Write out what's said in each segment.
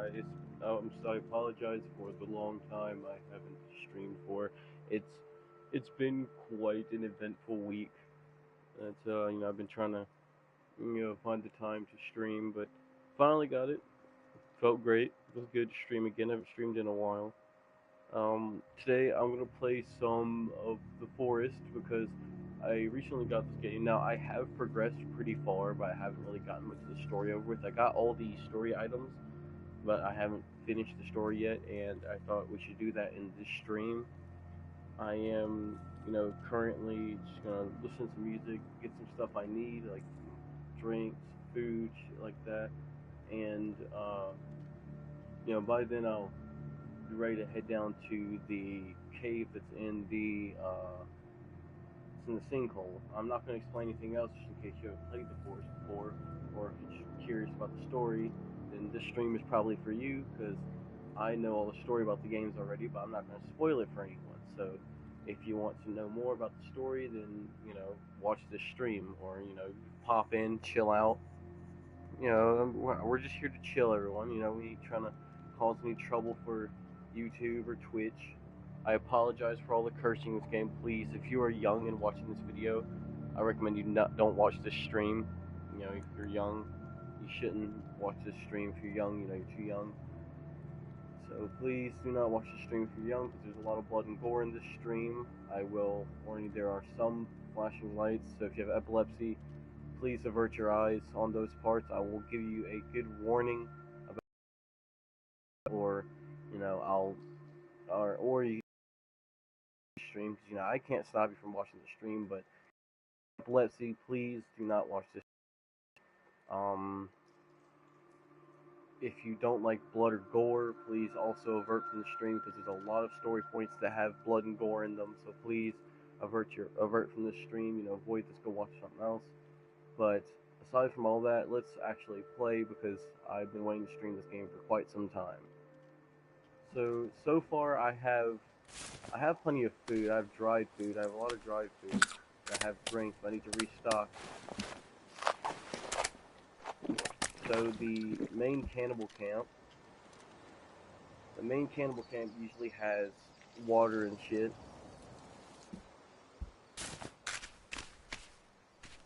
I apologize for the long time I haven't streamed for. It's it's been quite an eventful week. I've been trying to find the time to stream, but finally got it. Felt great. It was good to stream again. I haven't streamed in a while. Today I'm gonna play some of The Forest because I recently got this game. Now I have progressed pretty far, but I haven't really gotten much of the story over with. I got all the story items, but I haven't finished the story yet, and I thought we should do that in this stream. I am, currently just gonna listen to music, get some stuff I need, like drinks, food, shit like that, and by then I'll be ready to head down to the cave that's it's in the sinkhole. I'm not gonna explain anything else just in case you haven't played the Forest before, or if you're just curious about the story, then this stream is probably for you because I know all the story about the games already, but I'm not going to spoil it for anyone. So if you want to know more about the story, then watch this stream, or pop in, chill out. We're just here to chill, everyone. We ain't trying to cause any trouble for YouTube or Twitch. I apologize for all the cursing in this game. Please, if you are young and watching this video, I recommend you don't watch this stream. If you're young, you shouldn't watch this stream. If you're young, you're too young. So please do not watch the stream if you're young, because there's a lot of blood and gore in this stream. I will warn you, there are some flashing lights, so if you have epilepsy, please avert your eyes on those parts. I will give you a good warning about, or or you can stream, because I can't stop you from watching the stream, but epilepsy, please do not watch this. If you don't like blood or gore, please also avert from the stream, because there's a lot of story points that have blood and gore in them. So please avert from the stream. Avoid this. Go watch something else. But aside from all that, let's actually play, because I've been waiting to stream this game for quite some time. So far I have plenty of food. I have dried food. I have a lot of dried food. I have drinks, but I need to restock. So the main cannibal camp usually has water and shit.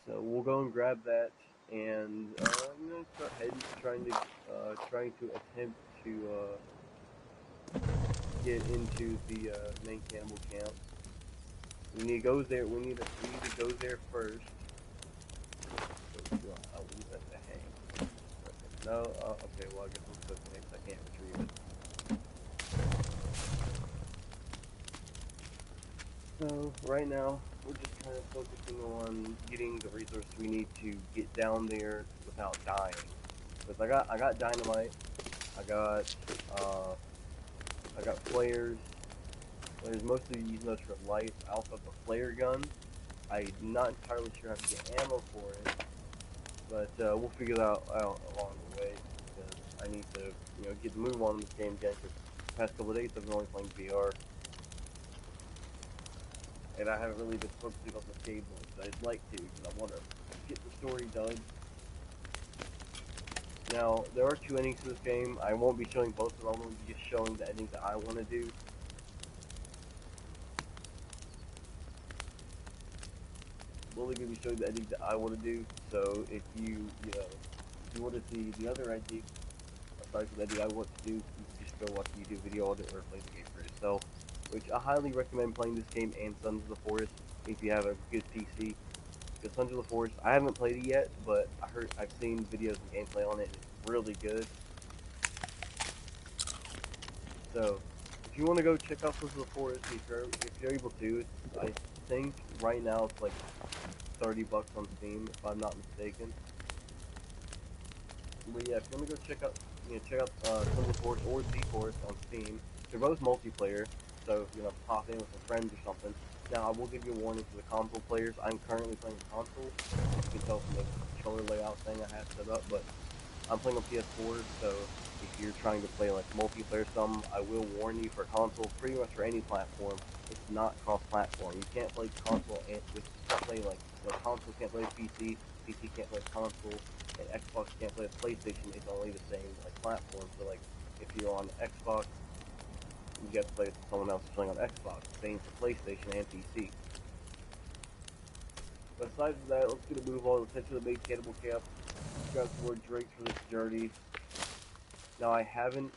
So we'll go and grab that, and I'm gonna start heading, trying to attempt to get into the main cannibal camp. We need to go there. We need to go there first. I'll leave that to hang. No, okay, well I guess I'm cooking it, I can't retrieve it. So, right now, we're just kind of focusing on getting the resources we need to get down there without dying. Because I got dynamite, I got flares. Flares, mostly use those for lights. I also have a flare gun. I'm not entirely sure how to get ammo for it, but we'll figure that out along the way, because I need to, get the move on this game again, because the past couple of days I've been only playing VR, and I haven't really been focusing on the game as I'd like to, because I want to get the story done. Now, there are two endings to this game. I won't be showing both of them, I'm going to be just showing the endings that I want to do. Only going to be showing the ending that I want to do. So if you want to see the other ending, aside from the ending I want to do, you can just go watch a YouTube video on it or play the game for yourself. Which I highly recommend playing this game and Sons of the Forest if you have a good PC. Because Sons of the Forest, I haven't played it yet, but I've seen videos and gameplay on it, and it's really good. So if you want to go check out Sons of the Forest, if you're able to, I think right now it's like $30 on Steam, if I'm not mistaken. But yeah, if you want to go check out Sons of the Forest or The Forest on Steam, they're both multiplayer, so pop in with some friends or something. Now, I will give you a warning for the console players. I'm currently playing console. You can tell from the controller layout thing I have set up, but I'm playing on PS4, so if you're trying to play like multiplayer I will warn you, for console, pretty much for any platform, it's not cross-platform. You can't play console and console can't play PC, PC can't play console, and Xbox can't play PlayStation. It's only the same platform. So if you're on Xbox, you get to play with someone else playing on Xbox. Same for PlayStation and PC. But aside from that, let's get a move on. Let's head to the main cannibal camp. Grab some more drinks for this journey. Now, I haven't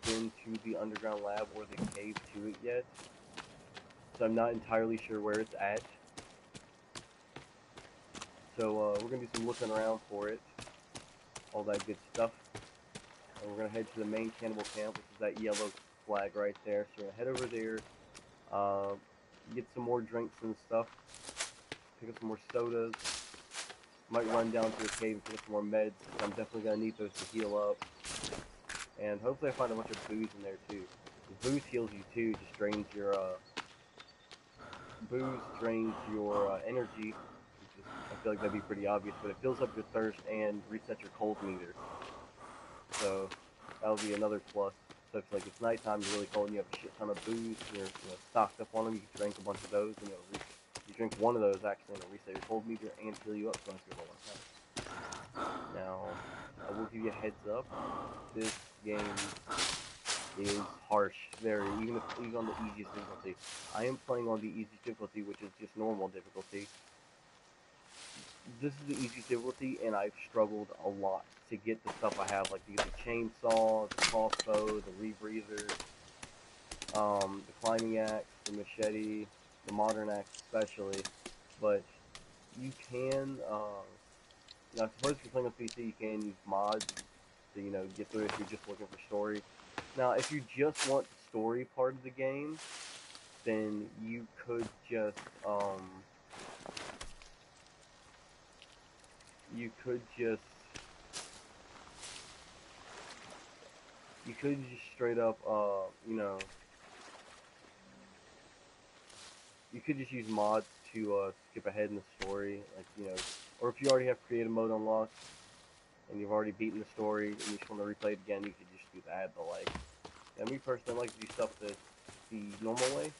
been to the underground lab or the cave to it yet, so I'm not entirely sure where it's at. So we're going to do some looking around for it, all that good stuff. And we're going to head to the main cannibal camp, which is that yellow flag right there. So we're going to head over there, get some more drinks and stuff, pick up some more sodas, might run down to the cave and pick up some more meds, because I'm definitely going to need those to heal up. And hopefully I find a bunch of booze in there too. The booze heals you too, just drains your, energy. I feel like that'd be pretty obvious, but it fills up your thirst and resets your cold meter. So that'll be another plus. So if like it's nighttime, you're really cold, and you have a shit ton of booze, and you're stocked up on them, you can drink a bunch of those, and you drink one of those actually, and it'll reset your cold meter and fill you up so you're low on health. Now, I will give you a heads up. This game is harsh, very, even on the easiest difficulty. I am playing on the easiest difficulty, which is just normal difficulty. This is the easiest difficulty, and I've struggled a lot to get the stuff I have, like to get the chainsaw, the crossbow, the rebreather, the climbing axe, the machete, the modern axe especially. But you can, now I suppose if you're playing on PC, you can use mods to, get through it if you're just looking for story. Now, if you just want the story part of the game, then you could just, straight up, you could just use mods to skip ahead in the story, like, or if you already have creative mode unlocked and you've already beaten the story and you just want to replay it again, you could just do that. But like, me personally, I like to do stuff the normal way,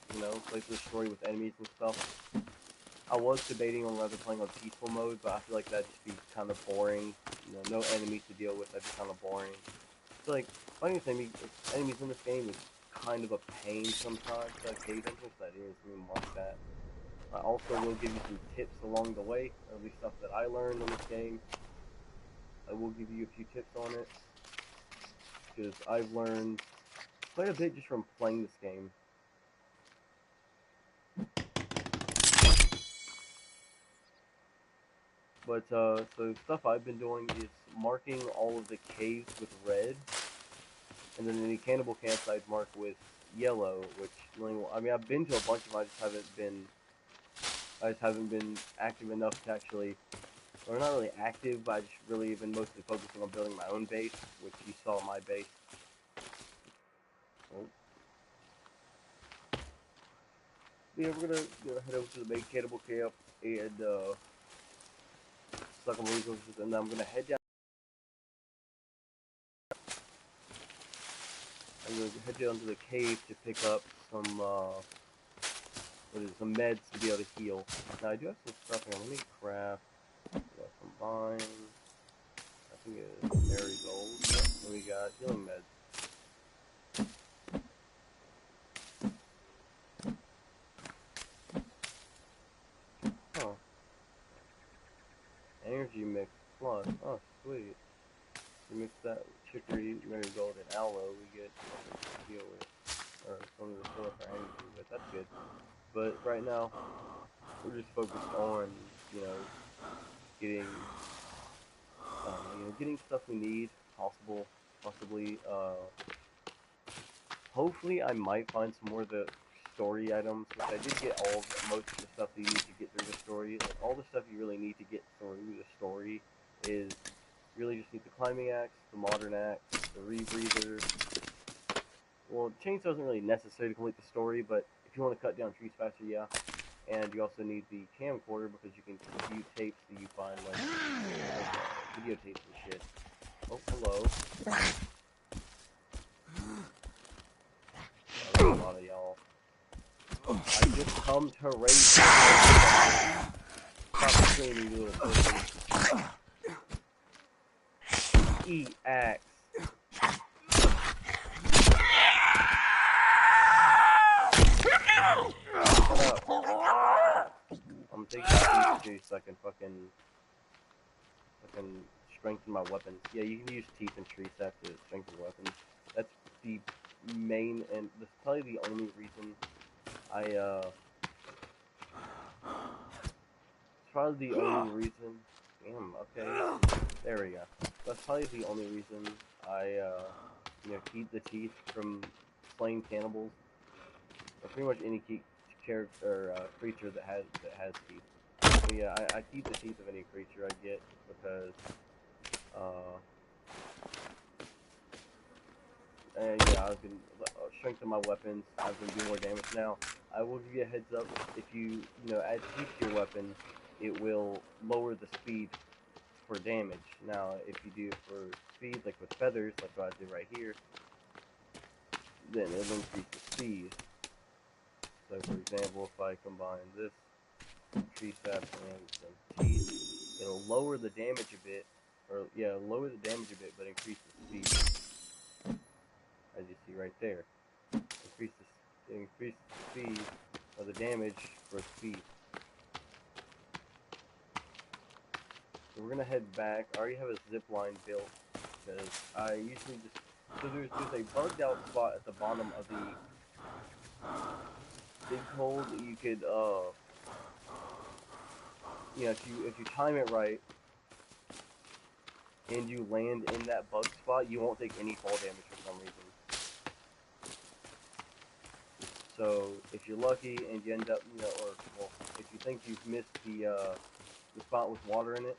play through the story with enemies and stuff. I was debating on whether playing on peaceful mode, but I feel like that'd just be kind of boring. No enemies to deal with, that'd be kind of boring. I feel like fighting with enemies in this game is kind of a pain sometimes. That cave entrance, that is, mark that. I also will give you some tips along the way, or at least stuff that I learned in this game. I will give you a few tips on it, because I've learned quite a bit just from playing this game. But, so stuff I've been doing is marking all of the caves with red, and then any cannibal camps I'd mark with yellow, which, I've been to a bunch of them, I just haven't been active enough to actually, or not really active, but I just really have been mostly focusing on building my own base, which you saw my base. Oh. Yeah, we're gonna head over to the main cannibal camp and, suck on resources, and then I'm gonna head down. I'm gonna head down to the cave to pick up some some meds to be able to heal. Now I do have some stuff here. Let me craft. We got some vines. I think it's marigold. And we got healing meds. Huh. Energy mix plus. Oh, sweet. We mix that with chicory, marigold, and aloe. We get something to deal with, or something to fill up our energy. But that's good. But right now, we're just focused on, getting stuff we need, possibly, hopefully I might find some more of the story items, which I did get most of the stuff that you need to get through the story. Like, all the stuff you really need to get through the story is, you really just need the climbing axe, the modern axe, the rebreather. Well, the chainsaw isn't really necessary to complete the story, but if you want to cut down trees faster, yeah. And you also need the camcorder because you can view tapes that you find, like videotapes and shit. Oh, hello. A lot of y'all. I just come to raise. Stop screaming, you little person. Eat axe. can strengthen my weapons. Yeah, you can use teeth and tree sap to strengthen weapons. That's the main, and that's probably the only reason it's probably the only reason. Damn. Okay. There we go. That's probably the only reason I keep the teeth from slaying cannibals, or pretty much any character or creature that has teeth. But yeah, I keep the teeth of any creature I get because yeah, I've been strengthening my weapons. I've been doing more damage now. I will give you a heads up. If you add teeth to your weapon, it will lower the speed for damage. Now, if you do it for speed, like with feathers, like what I did right here, then it'll increase the speed. So, for example, if I combine this tree sap and some teeth, it'll lower the damage a bit, lower the damage a bit, but increase the speed. As you see right there, increase the speed of the damage for speed. So we're gonna head back. I already have a zip line built because I usually there's a bugged out spot at the bottom of the big hole that you could if you time it right and you land in that bug spot, you won't take any fall damage for some reason. So if you're lucky and you end up, if you think you've missed the spot with water in it,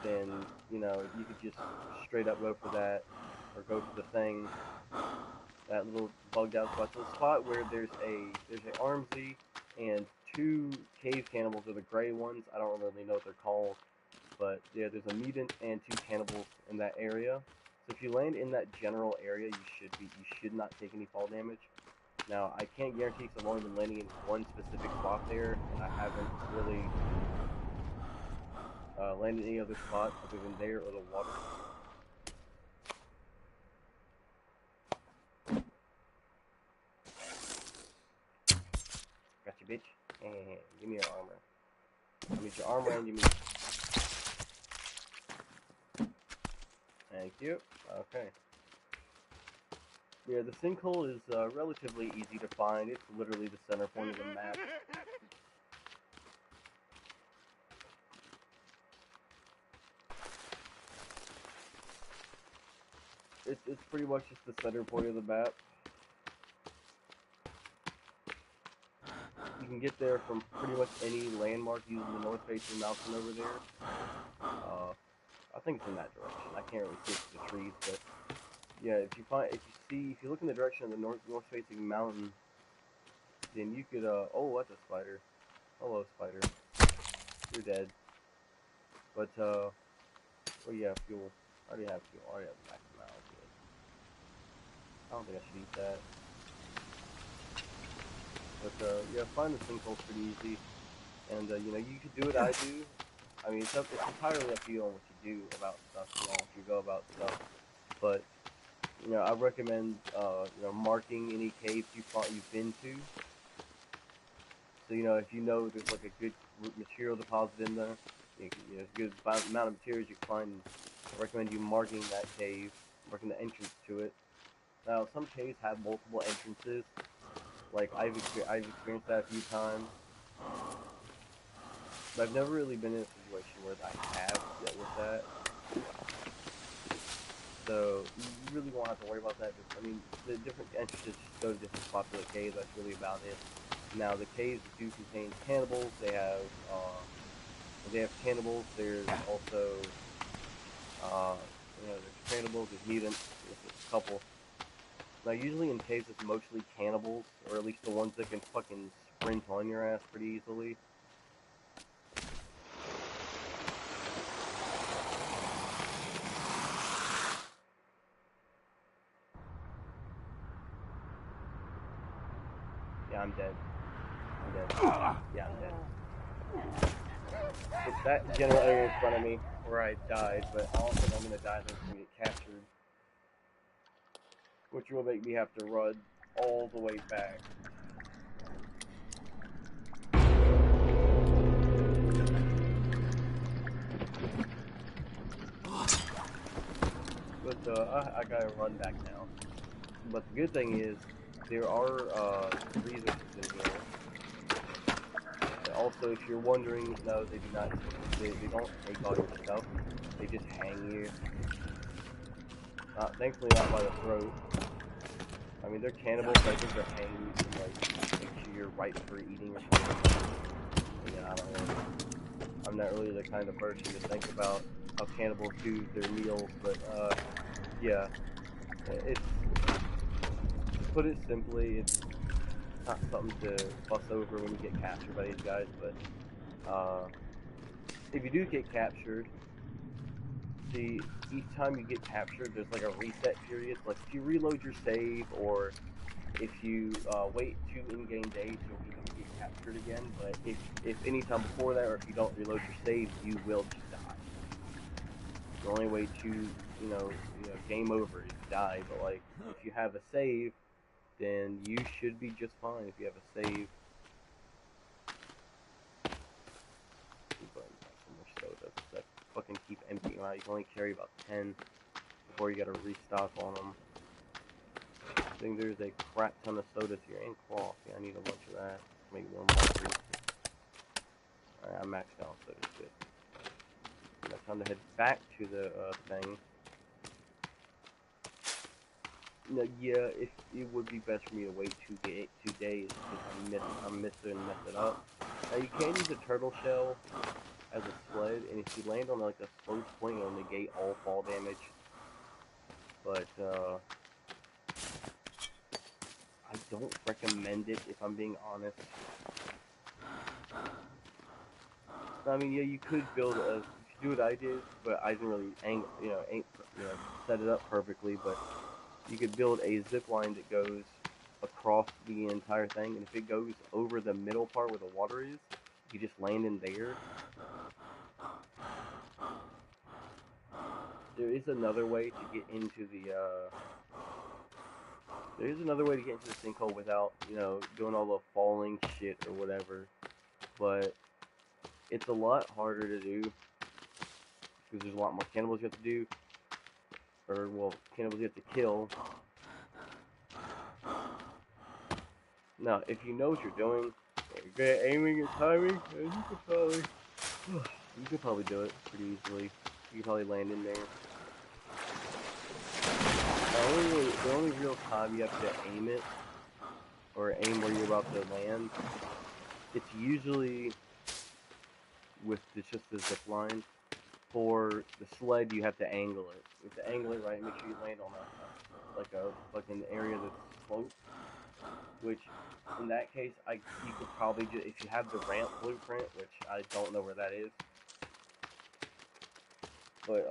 then you could just straight up go for that, or go for the thing, that little bugged out spot. So the spot where there's a Armsy and two cave cannibals, are the gray ones. I don't really know what they're called, but yeah, there's a mutant and two cannibals in that area. So if you land in that general area, you should not take any fall damage. Now, I can't guarantee because I've only been landing in one specific spot there, and I haven't really landed in any other spot other than there or the water. Got you, bitch. And give me your armor. I need your armor and give me. Thank you. Okay. Yeah, the sinkhole is relatively easy to find. It's literally the center point of the map. It's pretty much just the center point of the map. You can get there from pretty much any landmark using the north-facing mountain over there. I think it's in that direction. I can't really see the trees, but yeah, if you look in the direction of the north-facing mountain, then you could, oh, that's a spider. Hello, spider. You're dead. But, well, yeah, fuel. I already have fuel. I already have max amount. I don't think I should eat that. But, yeah, find the sinkhole's pretty easy. And, you could do what I do. I mean, it's entirely up to you on what you do about stuff, if you go about stuff. But, I recommend, marking any caves you've been to. So, if you know there's like a good material deposit in there, a good amount of materials you can find, I recommend you marking that cave, marking the entrance to it. Now, some caves have multiple entrances. Like, I've experienced that a few times. But I've never really been in a situation where I have dealt with that. So, you really won't have to worry about that. I mean, the different entrances just go to different spots of the cave. That's really about it. Now, the caves do contain cannibals. They have cannibals. There's also, there's cannibals, there's mutants, there's a couple. Now, usually in caves, it's mostly cannibals, or at least the ones that can fucking sprint on your ass pretty easily. Yeah, I'm dead. Yeah, I'm dead. It's that general area in front of me where I died, but I don't think I'm gonna die. I'm gonna get captured, which will make me have to run all the way back. but I gotta run back now. But the good thing is, there are resources in here. And also, if you're wondering, no, they do not. They don't take all your stuff. They just hang you. Thankfully, not by the throat. I mean, they're cannibals, but I think they're hanging you to like make sure you're ripe for eating or something. Yeah, I don't know. I'm not really the kind of person to think about how cannibals do their meals, but yeah, it's, to put it simply, it's not something to fuss over when you get captured by these guys, but if you do get captured, see, each time you get captured, there's like a reset period. Like if you reload your save, or if you wait 2 in-game days, you'll get captured again. But if any time before that, or if you don't reload your save, you will just die. The only way to, game over is die. But like, if you have a save, then you should be just fine if you have a save. That fucking keep emptying out. You can only carry about 10 before you gotta restock on them. I think there's a crap ton of sodas here and cloth. Yeah, I need a bunch of that. Maybe one more. Alright, I'm maxed out, so it's good. Now time to head back to the thing. No, yeah, it would be best for me to wait 2 days because I'm missing it up. Now you can use a turtle shell as a sled, and if you land on like a slow point, it'll negate all fall damage. But I don't recommend it if I'm being honest. I mean, yeah, you could build a, if you do what I did, but I didn't really set it up perfectly. But you could build a zip line that goes across the entire thing, and if it goes over the middle part where the water is, you just land in there. There is another way to get into the sinkhole without, doing all the falling shit or whatever. But it's a lot harder to do because there's a lot more cannibals you have to do, or well, cannibals you have to kill. Now, if you know what you're doing, you're good at aiming and timing, you could probably do it pretty easily. You could probably land in there. The only real time you have to aim it, or aim where you're about to land, it's usually with just the zip line. For the sled, you have to angle it. You have to angle it right, make sure you land on a fucking area that's sloped. Which, in that case, you could probably just, if you have the ramp blueprint, which I don't know where that is. But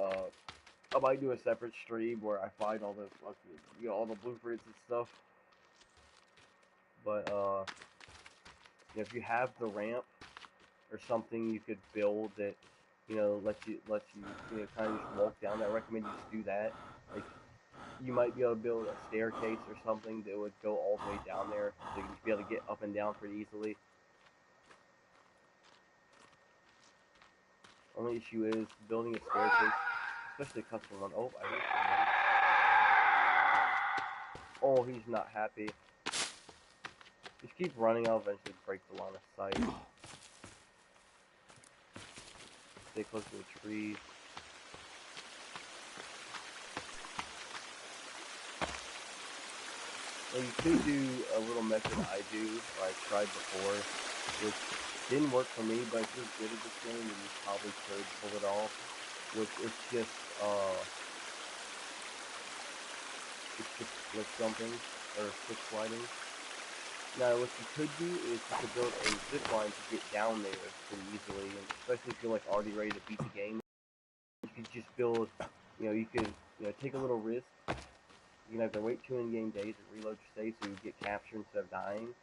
I might do a separate stream where I find all the all the blueprints and stuff. But if you have the ramp or something, you could build that, lets you kind of just walk down. I recommend you just do that. Like, you might be able to build a staircase or something that would go all the way down there, so you would be able to get up and down pretty easily. Only issue is building a staircase, especially a custom one. Oh, I hear someone. Oh, he's not happy. Just keep running, I'll eventually break the line of sight. Stay close to the trees. Well, you could do a little method I do, or I tried before, which didn't work for me, but if you're good at this game, then you probably could pull it off. Which it's just flip jumping, or flip sliding. Now, what you could do is you could build a zip line to get down there pretty easily, and especially if you're like already ready to beat the game. You could just build, you could take a little risk. You can have to wait 2 in-game days to reload your save so you get captured instead of dying.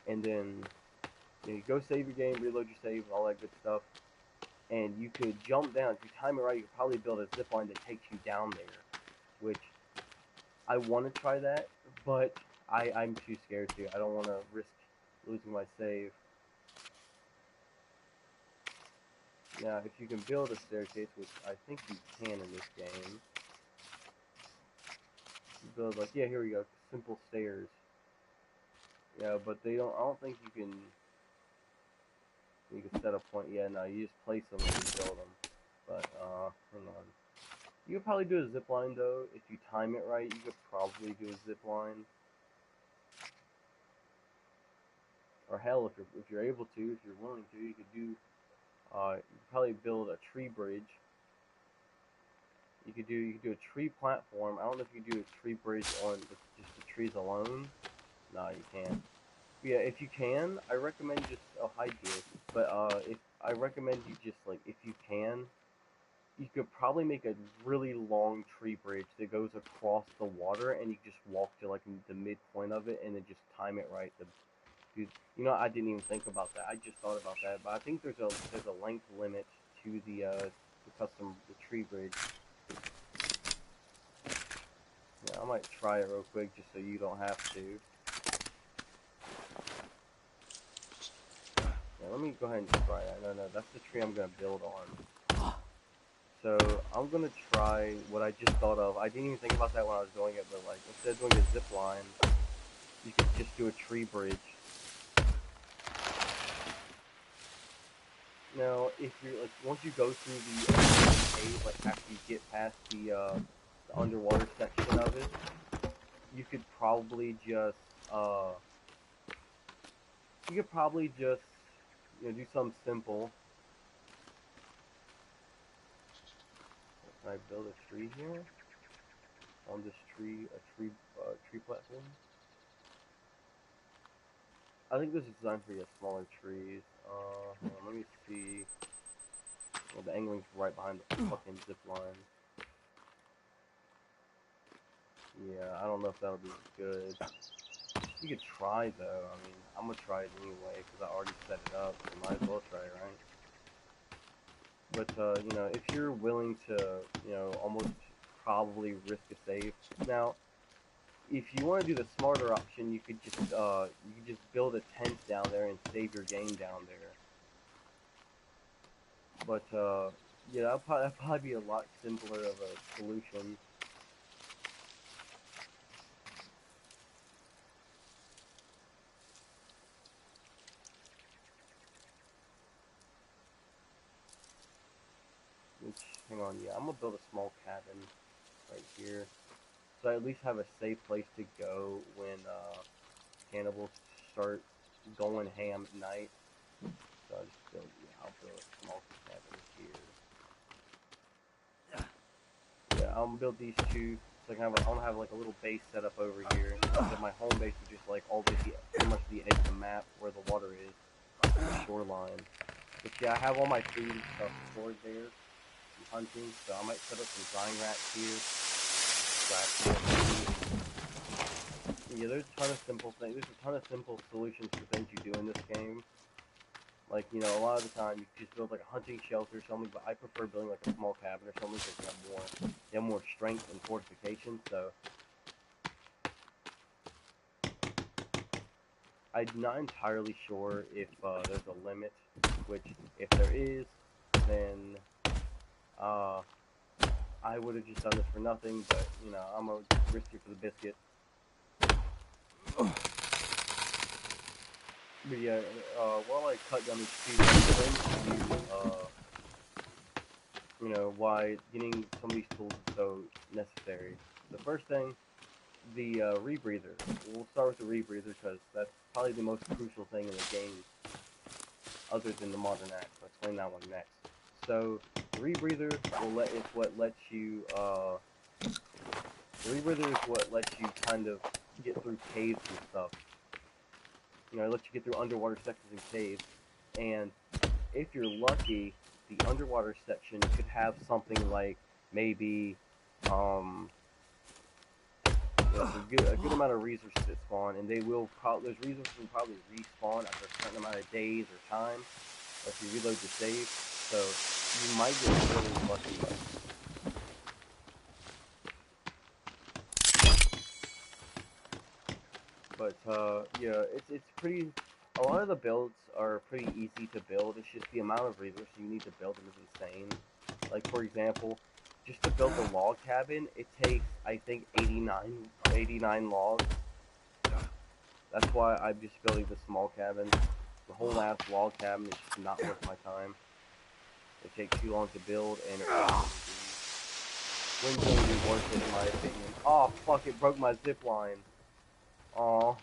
And then, you go save your game, reload your save, all that good stuff. And you could jump down. If you time it right, you could probably build a zip line that takes you down there. Which, I want to try that, but I'm too scared to. I don't want to risk losing my save. Now, if you can build a staircase, which I think you can in this game, build like, yeah, here we go, simple stairs. Yeah, but they don't. I don't think you can. You can set a point. Yeah, no, you just place them and you build them. But hang on. You could probably do a zip line though if you time it right. You could probably do a zip line. Or hell, if you're able to, if you're willing to, you could do. You could probably build a tree bridge. You could do a tree platform. I don't know if you could do a tree bridge on just the trees alone. Nah, you can't. Yeah, if you can, I recommend just hide you. But if I recommend you just like if you can, you could probably make a really long tree bridge that goes across the water, and you just walk to like the midpoint of it, and then just time it right. You know, I didn't even think about that. I just thought about that, but I think there's a length limit to the tree bridge. Yeah, I might try it real quick just so you don't have to. Yeah, let me go ahead and try that. No, that's the tree I'm gonna build on. So I'm gonna try what I just thought of. I didn't even think about that when I was doing it, but like instead of doing a zip line, you could just do a tree bridge. Now, if you're like once you go through the cave, like after you get past the underwater section of it, you could probably just you know do something simple. Can I build a tree here on this tree platform? I think this is designed for smaller trees. Hold on, let me see. Well, the angling's right behind the fucking zip line. Yeah, I don't know if that'll be good. You could try though. I mean, I'm gonna try it anyway because I already set it up. So might as well try it, right? But you know, if you're willing to, you know, almost probably risk a save. Now, if you want to do the smarter option, you could just build a tent down there and save your game down there. But yeah, that'd probably be a lot simpler of a solution. Which, hang on, yeah, I'm gonna build a small cabin right here, so I at least have a safe place to go when cannibals start going ham at night. So I'll build a small cabin here. Yeah, I'm gonna build these two. So I'm gonna have like a little base set up over here. So my home base is just like all the pretty much the edge of the map where the water is, the shoreline. But yeah, I have all my food and stuff stored there. I'm hunting, so I might set up some drying racks here. Yeah, there's a ton of simple things. There's a ton of simple solutions for things you do in this game. Like, you know, a lot of the time you just build like a hunting shelter or something, but I prefer building like a small cabin or something because you have more strength and fortification. So I'm not entirely sure if there's a limit. Which, if there is, then I would have just done this for nothing. But you know, I'm gonna risk it for the biscuit. But yeah, while I cut down these trees, I'm explain to you, you know, why getting some of these tools is so necessary. The first thing, the rebreather. We'll start with the rebreather because that's probably the most crucial thing in the game, other than the modern axe. I'll explain that one next. So the rebreather is what lets you. The rebreather is what lets you kind of get through caves and stuff. You know, it lets you get through underwater sections and caves. And if you're lucky, the underwater section could have something like maybe a good amount of resources that spawn, and they will those resources will probably respawn after a certain amount of days or time if you reload your save. So you might get really lucky. But yeah, it's pretty. A lot of the builds are pretty easy to build. It's just the amount of resources you need to build them is insane. Like for example, just to build the log cabin, it takes, I think, 89 logs. That's why I'm just building the small cabin. The whole ass log cabin is just not worth my time. It takes too long to build, and wouldn't really be worth it in my opinion. Oh fuck! It broke my zip line. Aw,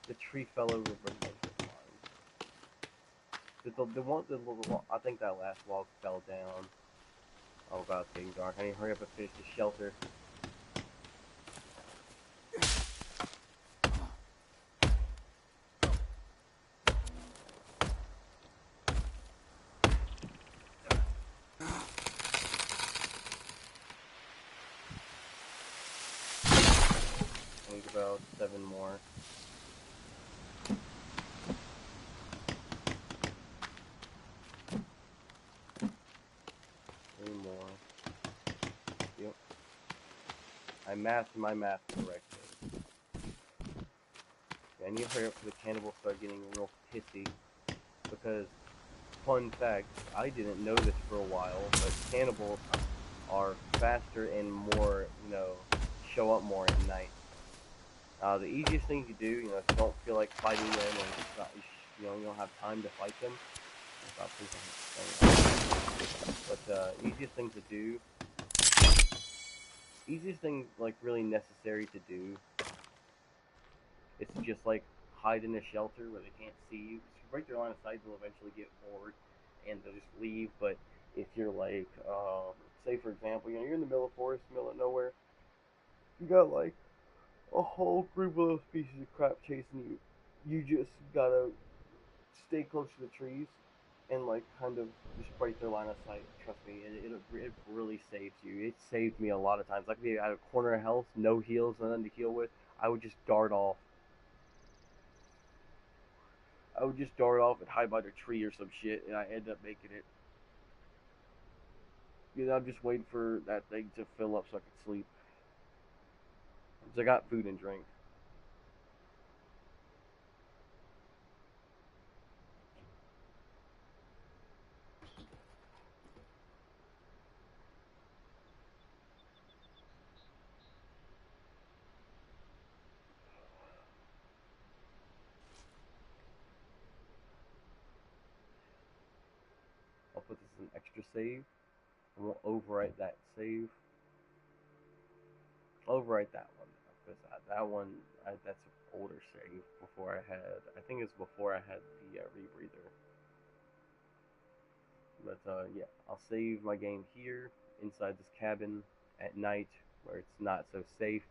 the tree fell over, broke my zip line. I think that last log fell down. Oh god, it's getting dark. I need to hurry up and finish the shelter. I need about 7 more. 3 more. Yep. I mathed my math correctly. I need to hurry up for the cannibals start getting real pissy. Because, fun fact, I didn't know this for a while, but cannibals are faster and more, show up more at night. The easiest thing to do, if you don't feel like fighting them, or it's not, you don't have time to fight them. But easiest thing like really necessary to do, is to just like hide in a shelter where they can't see you. If you break their line of sight, they'll eventually get bored and they'll just leave. But if you're like, say for example, you're in the middle of forest, middle of nowhere, you got like a whole group of those pieces of crap chasing you. You just gotta stay close to the trees and like kind of just break their line of sight. Trust me, it really saves you. It saved me a lot of times. Like if I had a corner of health, no heals, nothing to heal with, I would just dart off. I would just dart off and hide by the tree or some shit, and I end up making it. I'm just waiting for that thing to fill up so I can sleep. Because I got food and drink. I'll put this in extra save. I won't overwrite that save. Overwrite that one. Because that one, that's an older save. I think it's before I had the rebreather. But yeah, I'll save my game here, inside this cabin, at night, where it's not so safe.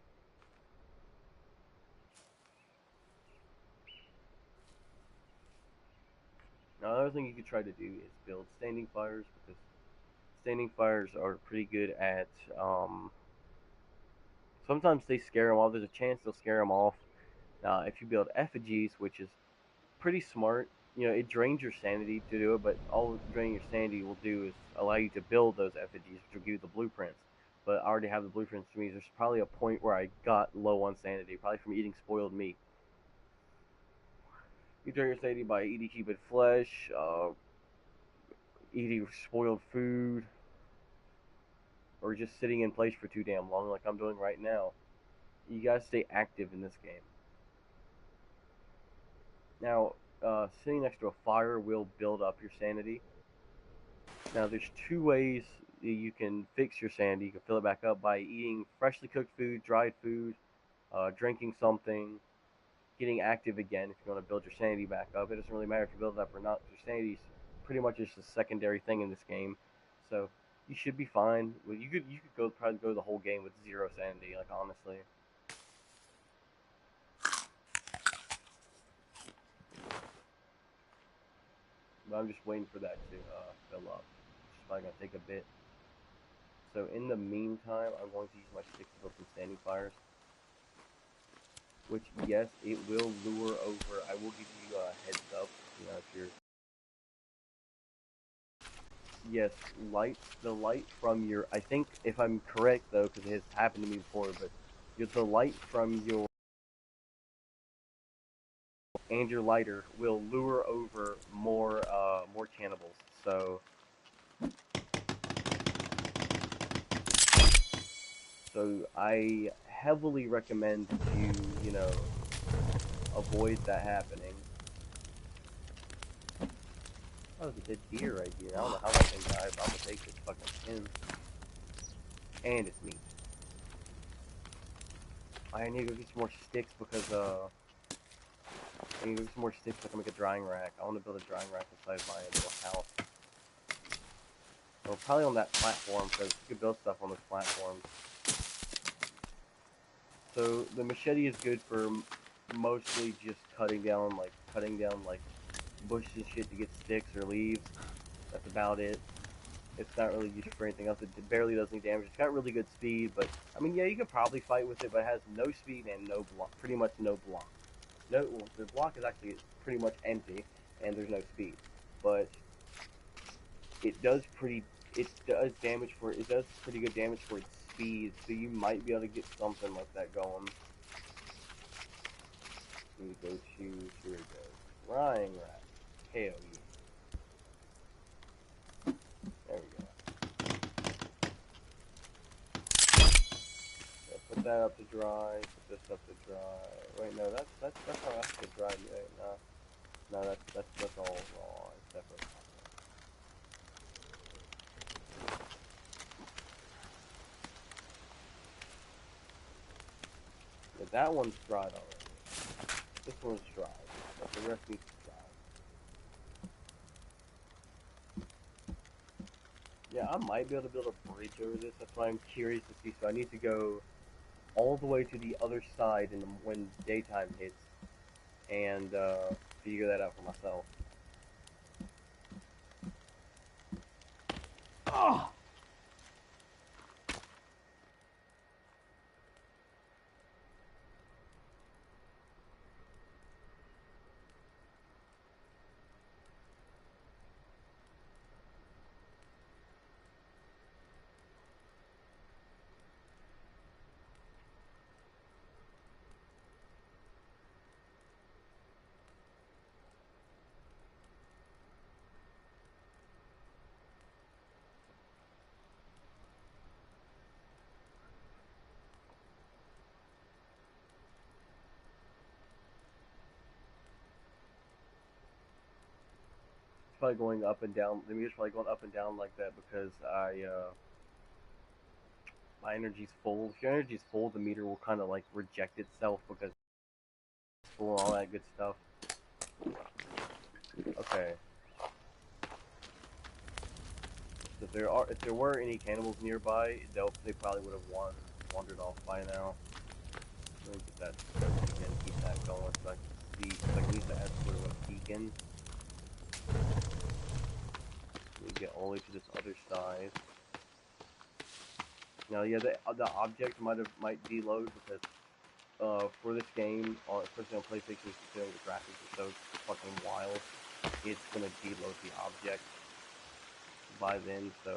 Now, another thing you could try to do is build standing fires, because standing fires are pretty good at, sometimes they scare them off. There's a chance they'll scare them off. Now, if you build effigies, which is pretty smart, it drains your sanity to do it, but all draining your sanity will do is allow you to build those effigies, which will give you the blueprints. But I already have the blueprints, which means there's probably a point where I got low on sanity, probably from eating spoiled meat. You drain your sanity by eating human flesh, eating spoiled food, or just sitting in place for too damn long like I'm doing right now. You gotta stay active in this game. Now, sitting next to a fire will build up your sanity. Now, there's 2 ways you can fix your sanity. You can fill it back up by eating freshly cooked food, dried food, drinking something, getting active again if you want to build your sanity back up. It doesn't really matter if you build it up or not. Your sanity is pretty much just a secondary thing in this game. So, you should be fine. You could probably go the whole game with 0 sanity, like honestly. But I'm just waiting for that to fill up. It's probably going to take a bit. So in the meantime, I'm going to use my sticks to build some standing fires. Which, yes, it will lure over. I will give you a heads up, if you're... Yes, the light from your... I think, if I'm correct, though, because it has happened to me before, but the light from your... and your lighter will lure over more cannibals. So So I heavily recommend that you know, avoid that happening. Oh, there's a dead deer right here. I don't know how that thing died, but I'm gonna take this fucking skin. And it's meat. I need to go get some more sticks because, I need to get some more sticks so I can make a drying rack. I want to build a drying rack inside my little house. Well, probably on that platform, because you can build stuff on those platforms. So, the machete is good for mostly just cutting down, like, bushes and shit to get sticks or leaves. That's about it. It's not really used for anything else. It barely does any damage. It's got really good speed, but, I mean, yeah, you could probably fight with it, but it has no speed and no block. Pretty much no block. No, well, the block is actually pretty much empty, and there's no speed. But it does pretty good damage for its speed, so you might be able to get something like that going. Here we go. Drying rack. Hell yeah. There we go. Yeah, put that up to dry, put this up to dry. Wait, no, that's not up to dry yet. No, that's all raw. It's definitely not. Yeah, that one's dried already. This one's dried, but the rest needs to dry. Yeah, I might be able to build a bridge over this. That's why I'm curious to see. So I need to go all the way to the other side when daytime hits, and figure that out for myself. Oh! Probably going up and down. The meter's probably going up and down like that because my energy's full. If your energy's full, the meter will kind of like reject itself because it's full and all that good stuff. Okay. So if there were any cannibals nearby, they probably would have wandered off by now. Let me get that again, keep that going so I can see. Like at least I have sort of a beacon. We get all the way to this other side. Now, yeah, the object might deload because for this game, especially on PlayStation, considering the graphics are so fucking wild, it's gonna deload the object by then. So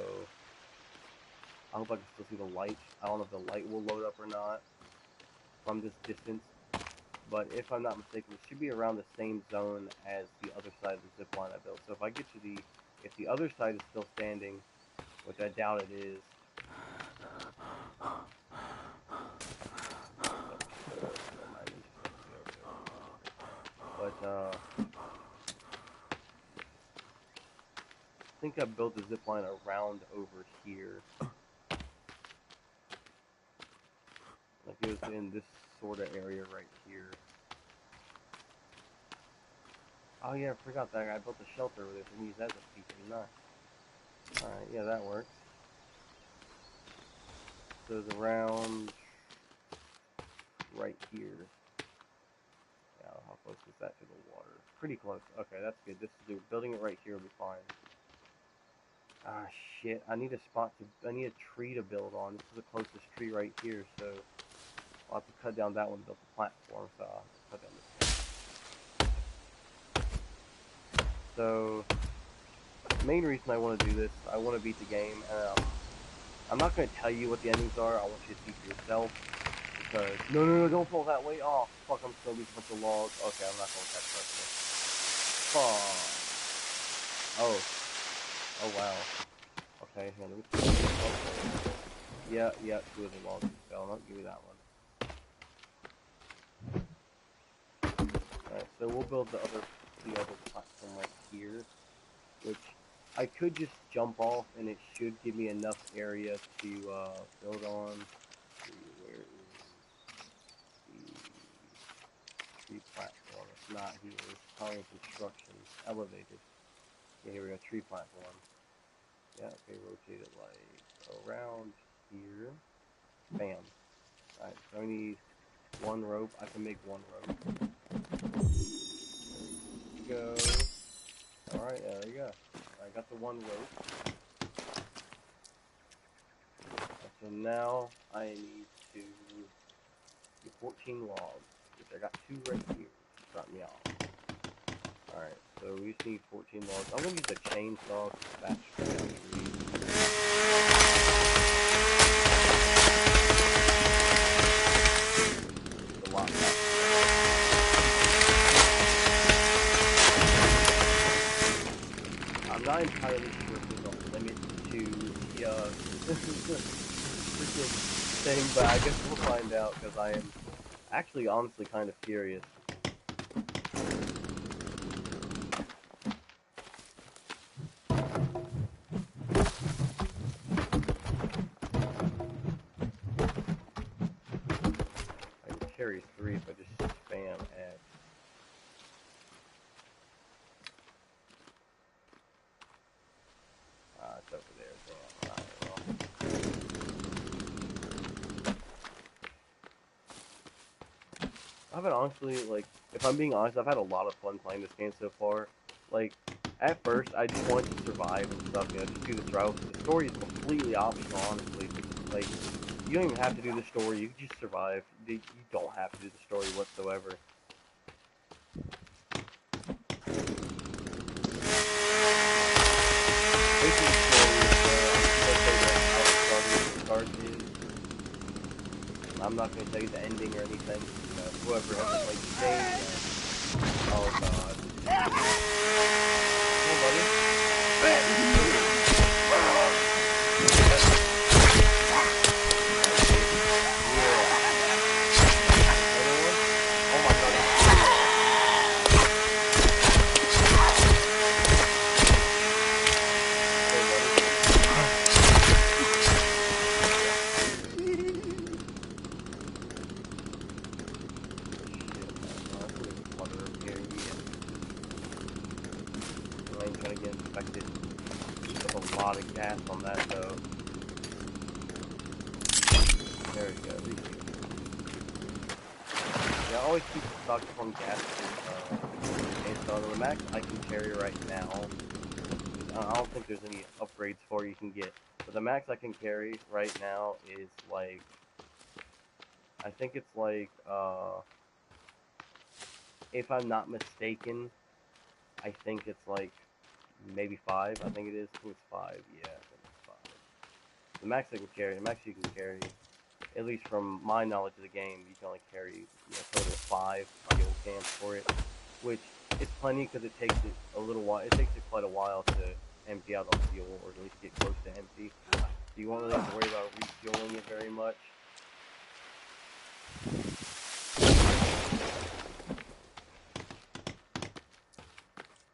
I hope I can still see the light. I don't know if the light will load up or not from this distance, but if I'm not mistaken, it should be around the same zone as the other side of the zip line I built. So if I get to if the other side is still standing, which I doubt it is, but I think I built the zip line around over here. Like it was in this sort of area right here. Oh yeah, I forgot that. I built a shelter over there, so we can use that as a feature. Nice. Alright, yeah, that works. So it's around right here. Yeah, how close is that to the water? Pretty close. Okay, that's good. Building it right here will be fine. Ah, shit. I need a tree to build on. This is the closest tree right here, so I'll have to cut down that one to build the platform, so I'll cut down this one. So, the main reason I want to do this, I want to beat the game, and I'm not going to tell you what the endings are. I want you to see for yourself, because, no, don't fall that way. Oh, fuck, I'm still using a bunch of logs. Okay, I'm not going to catch that. Fuck. Oh, wow. Okay, here, let me see. Okay. Yeah, yeah, two of the logs fell. I'll give you that one. Alright, so we'll build the other platform right here, which I could just jump off and it should give me enough area to build on. Let's see, where is the tree platform? It's not here. It's probably in construction. Elevated. Yeah, here we go. Tree platform. Yeah, okay, rotate it like around here. Bam. Alright, so I need one rope. I can make one rope. There we go. Alright, there we go. I got the one rope. So now I need to get 14 logs, which I got 2 right here. Start me off. Alright, so we just need 14 logs. I'm gonna use a chainsaw to thatch down trees. It's a lot faster. I'm not entirely sure if there's a limit to the freaking thing, but I guess we'll find out because I am actually honestly kind of curious. I can carry 3 if I just spam X. It's over there. Damn. Alright, well. I haven't honestly, like, if I'm being honest, I've had a lot of fun playing this game so far. Like, at first, I just wanted to survive and stuff, you know, just do the trials. The story is completely optional, honestly. Like, you don't even have to do the story, you can just survive. You don't have to do the story whatsoever. Basically, the story is, I'm not going to tell you the ending or anything. You know, whoever hasn't played the game, oh god. Come on, buddy. Lot of gas on that though. There we go. Yeah, I always keep stock on gas and so the max I can carry right now. I don't think there's any upgrades for you can get, but the max I can carry right now is like, I think it's like if I'm not mistaken, I think it's like maybe 5. I think it is. I think it's 5. Yeah, I think it's 5. The max I can carry, the max you can carry, at least from my knowledge of the game, you can only carry a total of 5 fuel cans for it, which is plenty because it takes it a little while. It takes it quite a while to empty out the fuel, or at least get close to empty. So you won't really have to worry about refueling it very much.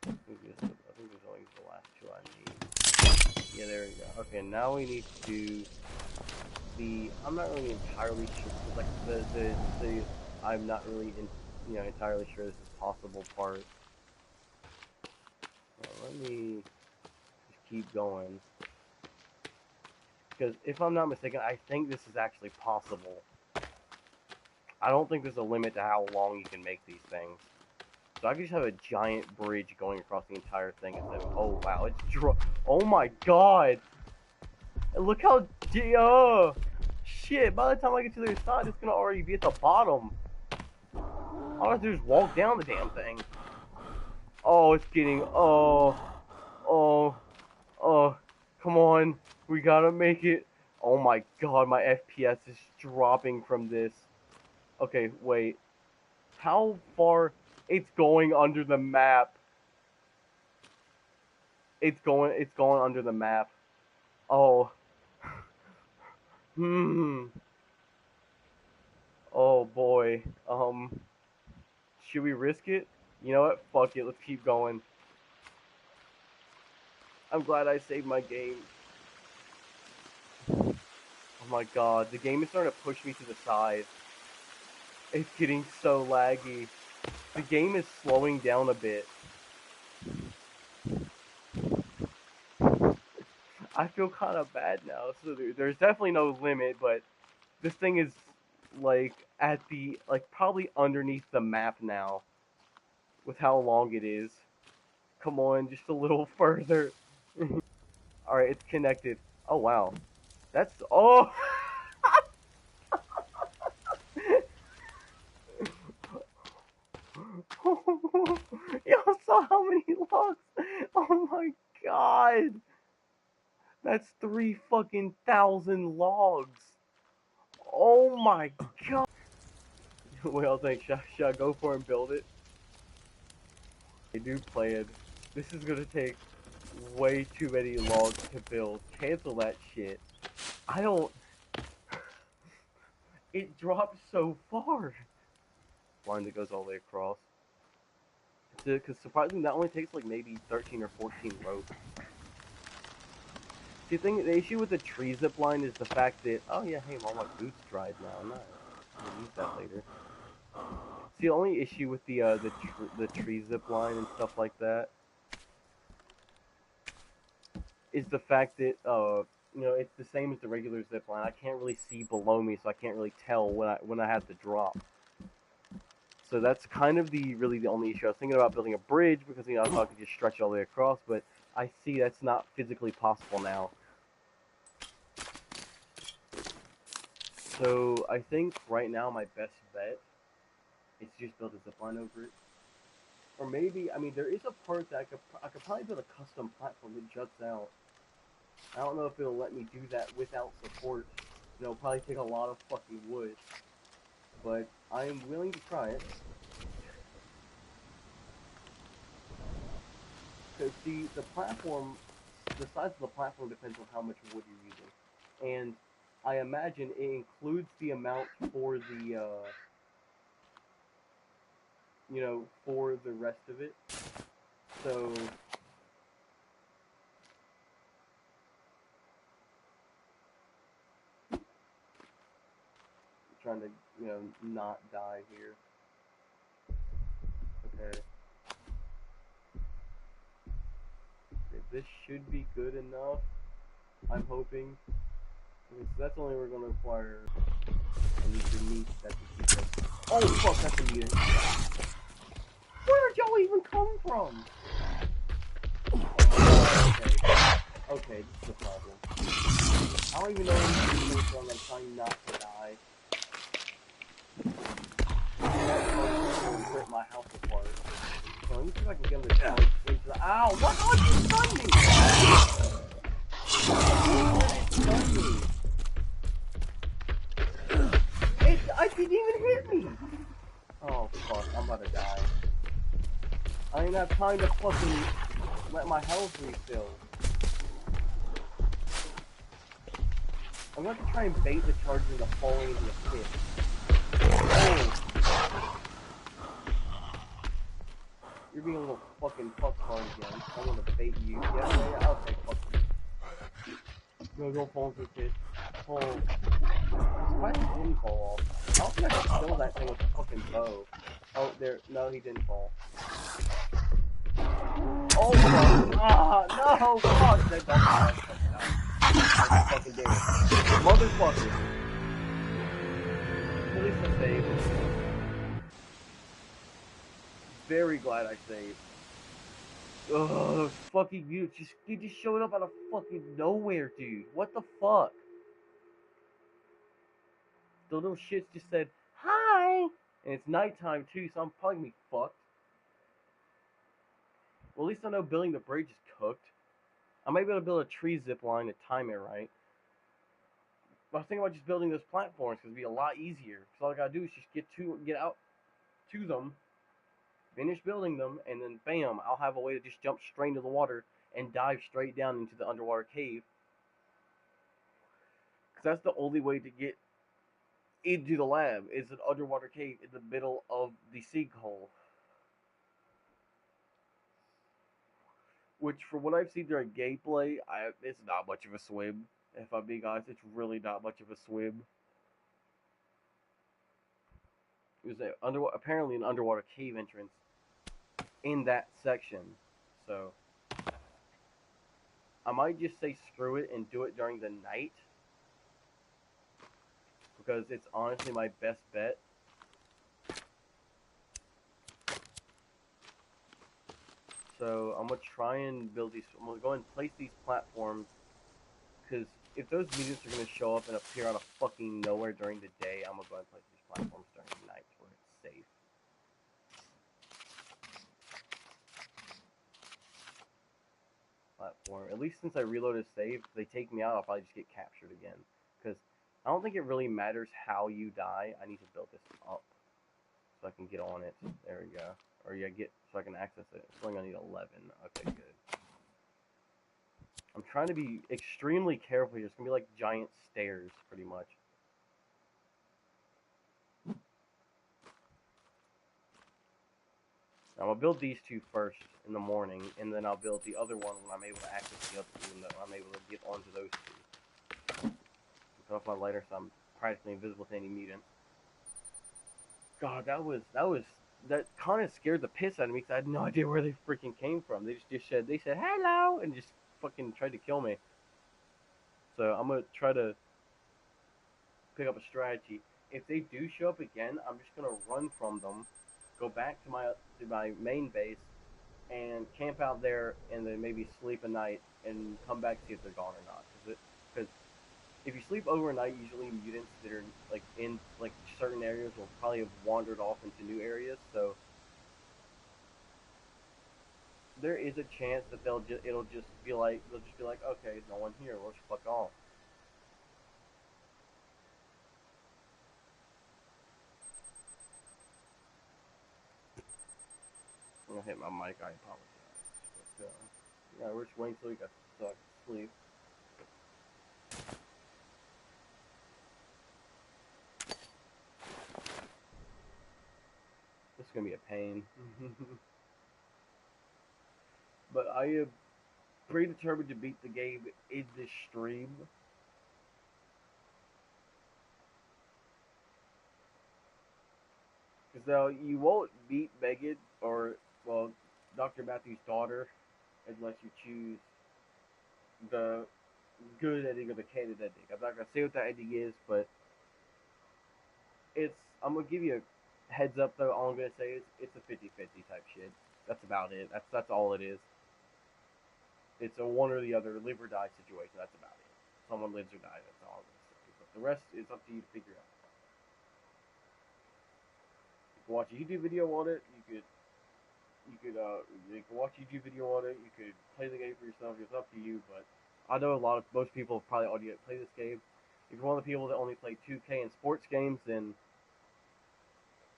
I think there's only the last 2 I need. Yeah, there we go. Okay, now we need to I'm not really entirely sure, like the I'm not really entirely sure this is possible part. Let me just keep going, because if I'm not mistaken, I think this is actually possible. I don't think there's a limit to how long you can make these things. So I could just have a giant bridge going across the entire thing instead of, oh wow, oh my god! And look how, shit, by the time I get to the other side, it's gonna already be at the bottom. All I have to do is walk down the damn thing. Oh, it's getting, oh, come on, we gotta make it. Oh my god, my FPS is dropping from this. Okay, wait, how far? It's going under the map. It's going under the map. Oh. Hmm. Oh boy. Should we risk it? You know what? Fuck it. Let's keep going. I'm glad I saved my game. Oh my god, the game is starting to push me to the side. It's getting so laggy. The game is slowing down a bit. I feel kind of bad now. So there's definitely no limit, but this thing is like at the like probably underneath the map now with how long it is. Come on, just a little further. All right, it's connected. Oh wow, that's oh. Y'all saw how many logs? Oh my god, that's 3 fucking thousand logs. Oh my god. What y'all think? Should I go for it and build it? I do plan. This is gonna take way too many logs to build. Cancel that shit. I don't. It drops so far. Line that goes all the way across. Because surprisingly, that only takes like maybe 13 or 14 ropes. The issue with the tree zip line is the fact that oh yeah, hey, all my boots dried now. Nice. I'm gonna use that later. See, the only issue with the tree zip line and stuff like that is the fact that it's the same as the regular zip line. I can't really see below me, so I can't really tell when I have to drop. So that's kind of the only issue. I was thinking about building a bridge because I thought I could just stretch all the way across, but I see that's not physically possible now. So I think right now my best bet is to just build a zip line over it. Or maybe, I mean, there is a part that I could probably build a custom platform that juts out. I don't know if it'll let me do that without support. It'll probably take a lot of fucking wood. But I am willing to try it. Because the size of the platform depends on how much wood you're using. And I imagine it includes the amount for for the rest of it. So, I'm trying to, not die here. Okay. This should be good enough. I'm hoping. Okay, so that's only we're going to require. I need the meat that to keep us. Oh fuck, that's a meter. Where'd y'all even come from? Okay, this is the problem. I don't even know where this is coming from. I'm trying not to die. Rip my house apart. So let me see if I can get him to charge into the. Ow! What? Oh, you stunned me! I didn't even hit me! Oh fuck, I'm about to die. I ain't have time to fucking let my health refill. I'm going to try and bait the charger into falling into the pit. Oh. You're being a little fucking fucktard again. I'm gonna bait you. Yeah, okay, fuck you. Go fall into the pit. Oh. Why did he fall off? I don't think I can kill that thing with a fucking bow. Oh, there. No, he didn't fall. Oh, fuck. Ah, no, fuck. That dog fucking fucking dead. Motherfucker. At least I saved. Very glad I saved. Ugh, those fucking you just showed up out of fucking nowhere, dude. What the fuck? The little shits just said, hi! And it's nighttime too, so I'm probably gonna be fucked. Well, at least I know building the bridge is cooked. I might be able to build a tree zip line to time it right. But I was thinking about just building those platforms because it'd be a lot easier. Because all I gotta do is just get out to them, finish building them, and then bam, I'll have a way to just jump straight into the water and dive straight down into the underwater cave. That's the only way to get into the lab. Is an underwater cave in the middle of the sinkhole. Which, from what I've seen during gameplay, it's not much of a swim. If I'm being honest, it's really not much of a swim. There's apparently an underwater cave entrance in that section. So I might just say screw it and do it during the night, because it's honestly my best bet. So I'm gonna try and build these. I'm gonna go and place these platforms, because if those mutants are gonna show up and appear out of fucking nowhere during the day, I'm gonna go and place these platforms during the night where it's safe. Platform. At least since I reloaded save, if they take me out, I'll probably just get captured again. Because I don't think it really matters how you die. I need to build this up so I can get on it. There we go. Or yeah, so I can access it. It's only gonna need 11. Okay, good. I'm trying to be extremely careful here. It's gonna be like giant stairs, pretty much. I'm gonna build these two first in the morning, and then I'll build the other one when I'm able to access the other two, and I'm able to get onto those two. Cut off my lighter, so I'm practically invisible to any mutant. God, that kind of scared the piss out of me, because I had no idea where they freaking came from. They said hello and just fucking tried to kill me. So I'm gonna try to pick up a strategy. If they do show up again, I'm just gonna run from them, go back to my main base, and camp out there, and then maybe sleep a night and come back to see if they're gone or not. Because if you sleep overnight, usually mutants that are like in like certain areas will probably have wandered off into new areas. So there is a chance that they'll just be like, okay, no one here, let's fuck off. I'm gonna hit my mic. I apologize. But, yeah, we're just waiting till we got so I can sleep. This is gonna be a pain. But I am predetermined to beat the game in this stream. Because now you won't beat Megan or, well, Dr. Matthews' daughter unless you choose the good ending or the canon ending. I'm not gonna say what that ending is, but I'm gonna give you a heads up though. All I'm gonna say is it's a 50-50 type shit. That's about it. That's all it is. It's a one or the other, live or die situation. That's about it. Someone lives or dies. That's all I'm gonna say. But the rest is up to you to figure out. You can watch a YouTube video on it. You can watch a YouTube video on it. You could play the game for yourself. It's up to you. But I know most people have probably already played this game. If you're one of the people that only play 2K and sports games, then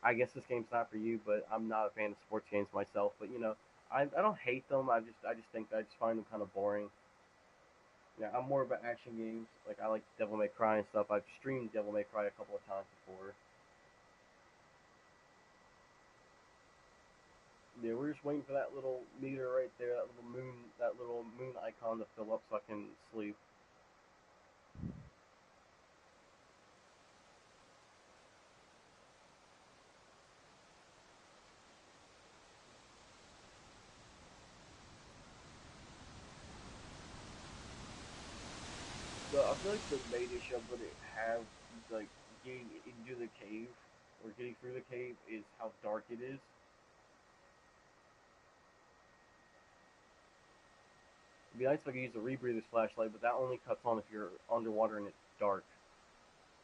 I guess this game's not for you. But I'm not a fan of sports games myself. But I don't hate them. I just find them kind of boring. Yeah, I'm more about action games. Like I like Devil May Cry and stuff. I've streamed Devil May Cry a couple of times before. Yeah, we're just waiting for that little meter right there, that little moon icon to fill up so I can sleep. So I feel like the main issue I'm gonna have, like, getting into the cave, or getting through the cave, is how dark it is. It'd be nice if I could use a rebreather's flashlight, but that only cuts on if you're underwater and it's dark.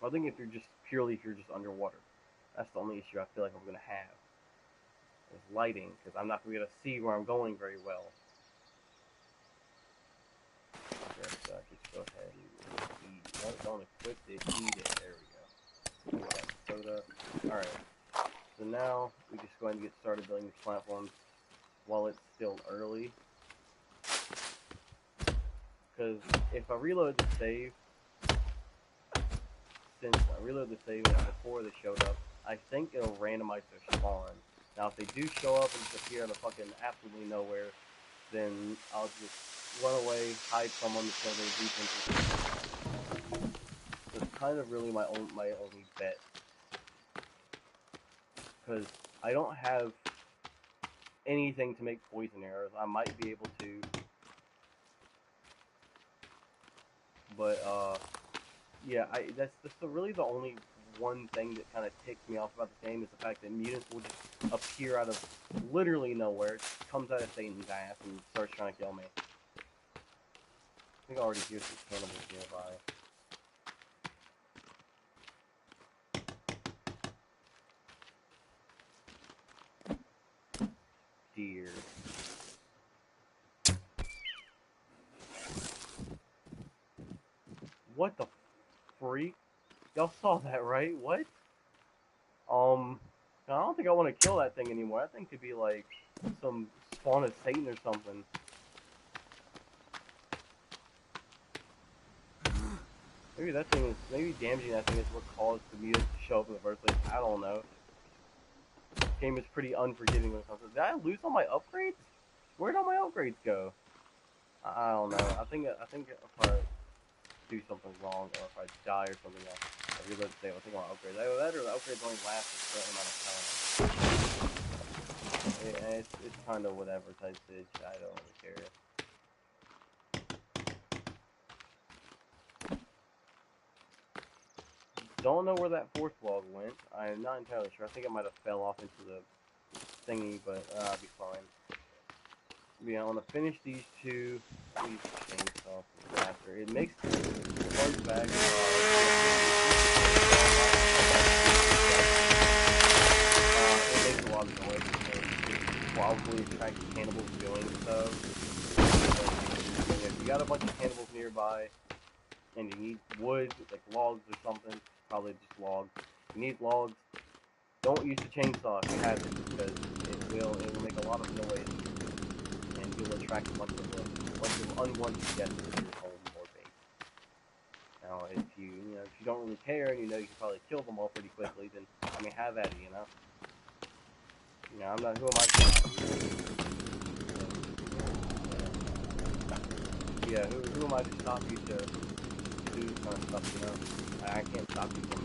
I think if you're just underwater, that's the only issue I feel like I'm gonna have. Is lighting, because I'm not gonna be able to see where I'm going very well. Okay, so I just go ahead and eat. Don't equip it, eat it. There we go. Soda. Alright. So now we just go ahead and get started building these platforms while it's still early. Because if I reload the save, since I reload the save before they showed up, I think it'll randomize their spawn. Now, if they do show up and just appear out of fucking absolutely nowhere, then I'll just run away, hide from them until they leap into. It's kind of really my only bet, because I don't have anything to make poison arrows. I might be able to, but yeah, that's really the only one thing that kind of ticks me off about the game is the fact that mutants will just appear out of literally nowhere. It comes out of Satan's ass and starts trying to kill me. I think I already hear some cannibals nearby. Deer. What the freak? Y'all saw that, right? What? I don't think I want to kill that thing anymore. That thing could be like some spawn of Satan or something. Maybe maybe damaging that thing is what caused the mutants to show up in the first place. I don't know. This game is pretty unforgiving when it comes to. Did I lose all my upgrades? Where'd all my upgrades go? I don't know. I think if I do something wrong or if I die or something, I reload the save. I think I'll upgrade. Either that or the upgrades only last a certain amount of time. It's kind of whatever type stage. I don't really care. Don't know where that fourth log went. I'm not entirely sure. I think it might have fell off into the thingy, but I'll be fine. Yeah, I want to finish these two. These chainsaw after. It makes fun fact. It makes a lot of noise, so it's probably attracting cannibals doing so. If you got a bunch of cannibals nearby and you need wood, like logs or something, probably just logs. If you need logs, don't use the chainsaw if you have it, because it will make a lot of noise. You'll attract a bunch of unwanted guests to your home or base. Now, if you don't really care and you know you can probably kill them all pretty quickly, then I mean, have at it, you know. I'm not. Who am I to stop you? Yeah, who am I to stop you to do this kind of stuff? You know, I can't stop you from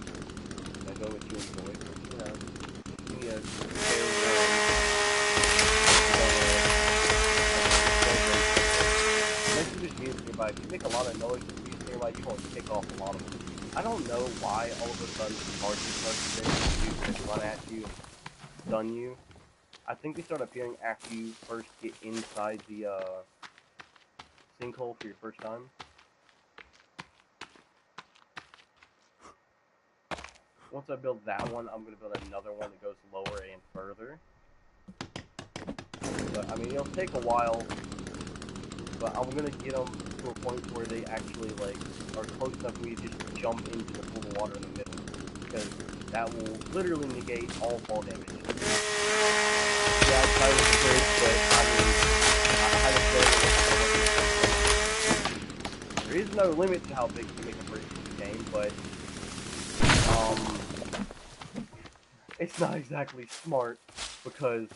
doing what you enjoy. But, you nearby. If you make a lot of noise and mutants nearby, you won't kick off a lot of them. I don't know why all of a sudden charges start to run at you, stun you. I think they start appearing after you first get inside the sinkhole for your first time. Once I build that one, I'm going to build another one that goes lower and further. But, I mean, it'll take a while, but I'm going to get them to a point where they actually, like, are close enough for me to just jump into the pool of water in the middle. Because that will literally negate all fall damage. Yeah, it's kind of great, but, I mean, I had to say there is no limit to how big you make a bridge in this game, but, it's not exactly smart, because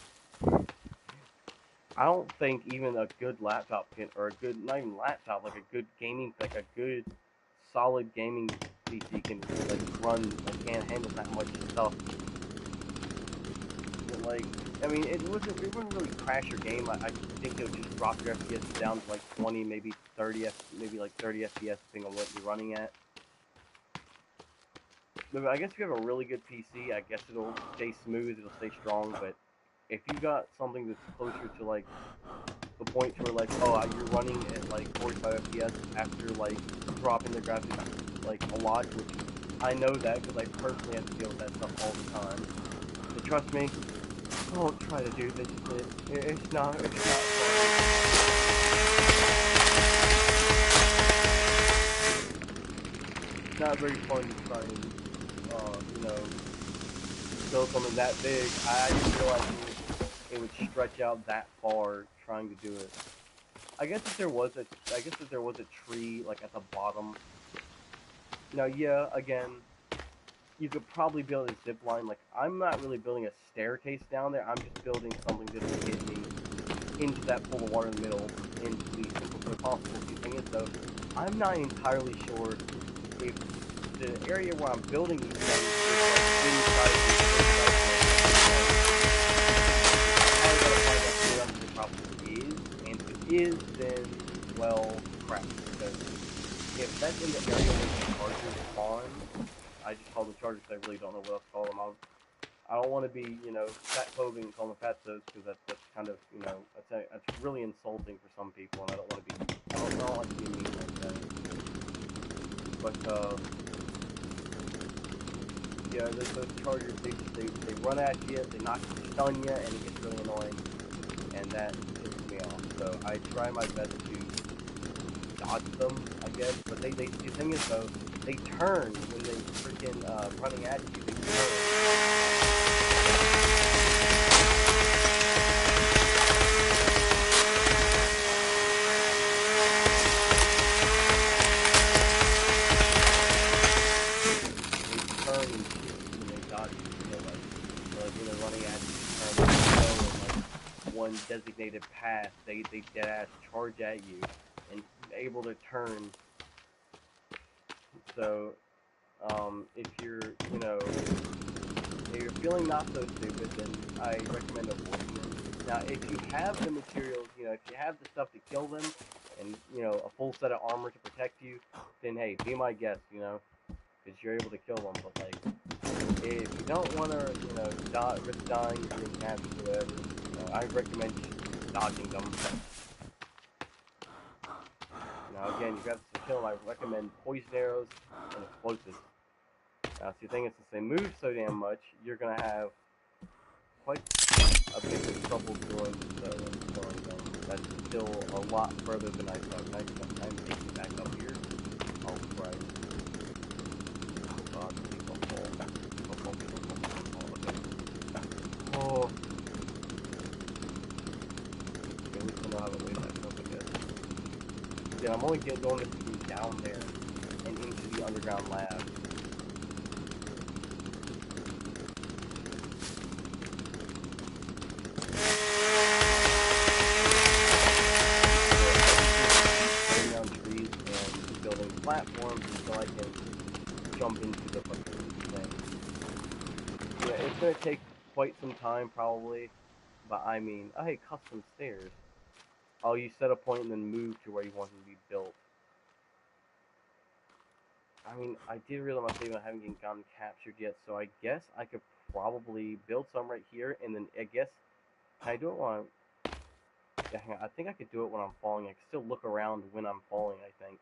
I don't think even a good laptop can, or a good, not even laptop, like a good gaming, like a good, solid gaming PC can, like, run, like, can't handle that much stuff. But, like, I mean, it wouldn't really crash your game. I think it would just drop your FPS down to, like, 20, maybe 30, maybe, like, 30 FPS, depending on what you're running at. But I guess if you have a really good PC, I guess it'll stay smooth, it'll stay strong, but if you got something that's closer to, like, the point where, like, oh, you're running at, like, 45 FPS after, like, dropping the graphics, like, a lot, which I know that because I personally have to deal with that stuff all the time. But trust me, don't try to do this shit. It's not fun. It's not very fun to try and, build something that big. I didn't realize it would stretch out that far trying to do it. I guess if there was a tree, like, at the bottom. Now, yeah, again, you could probably build a zip line. Like, I'm not really building a staircase down there. I'm just building something that will get me into that pool of water in the middle and to be simple as possible. The thing is, though, I'm not entirely sure if the area where I'm building these things is like inside the probably is, and if it is, then, well, crap. Because if that's in the area where the chargers spawn, I just call them chargers, I really don't know what else to call them. I don't want to be, you know, fat phobic and call them fatzos, because that's kind of, you know, that's really insulting for some people, and I don't want to be, I don't like to be mean like that. But, yeah, those chargers, they run at you, they stun you, and it gets really annoying, and that pisses me off. So I try my best to dodge them, I guess, but the thing is, though, they turn when they freaking running at you. They turn. And shoot when they dodge you. You know, like when they're running at you, turn and go in like one designated path. They dead ass charge at you and able to turn. So, if you're, you know, if you're feeling not so stupid, then I recommend avoiding them. Now, if you have the materials, you know, if you have the stuff to kill them, and, you know, a full set of armor to protect you, then hey, be my guest, you know, because you're able to kill them. But, like, if you don't want to, you know, risk dying or being captured or whatever, you know, I recommend just dodging them. Now, again, you got to kill them, I recommend poison arrows and explosives. Now, see, the thing is, since they move so damn much, you're going to have quite a bit of trouble doing so and killing them. That's still a lot further than I thought. Can I take you back up here? Oh, Christ. Oh, God, please don't fall. Don't fall. Oh. Okay, at least I know how to way back up, I guess. Yeah, I'm only going to be down there and into the underground lab. Platforms so I can jump into the fucking thing. Yeah, it's gonna take quite some time probably, but I mean, oh hey, custom stairs. Oh, you set a point and then move to where you want them to be built. I mean, I did realize I haven't gotten captured yet, so I guess I could probably build some right here, and then I guess, can I do it while I'm, yeah, hang on, I think I could do it when I'm falling. I can still look around when I'm falling, I think.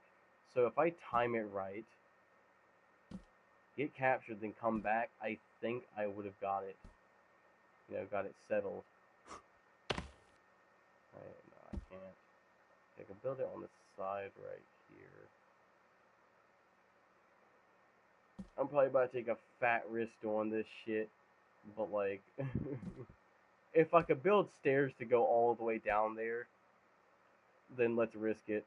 So if I time it right, get captured, then come back, I think I would have got it. You know, got it settled. Right, no, I can't. I can build it on the side right here. I'm probably about to take a fat risk doing this shit, but like, if I could build stairs to go all the way down there, then let's risk it.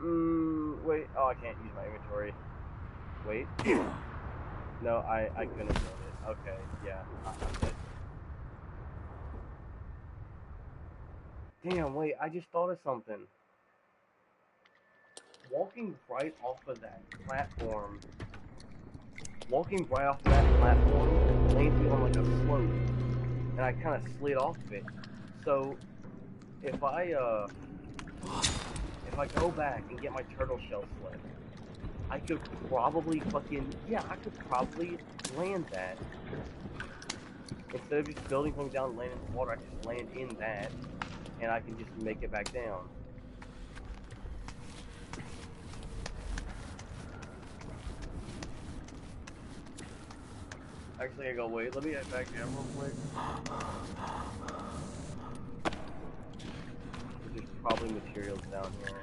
Wait, oh, I can't use my inventory. Wait. No, I couldn't build it. Okay, yeah, I'm dead. Damn, wait, I just thought of something. Walking right off of that platform lands me on like a slope, and I kind of slid off of it. So, if I go back and get my turtle shell sled, I could probably land that. Instead of just building something down and land in the water, I just land in that, and I can just make it back down. Actually, I go, wait, let me get back down real quick. There's probably materials down here.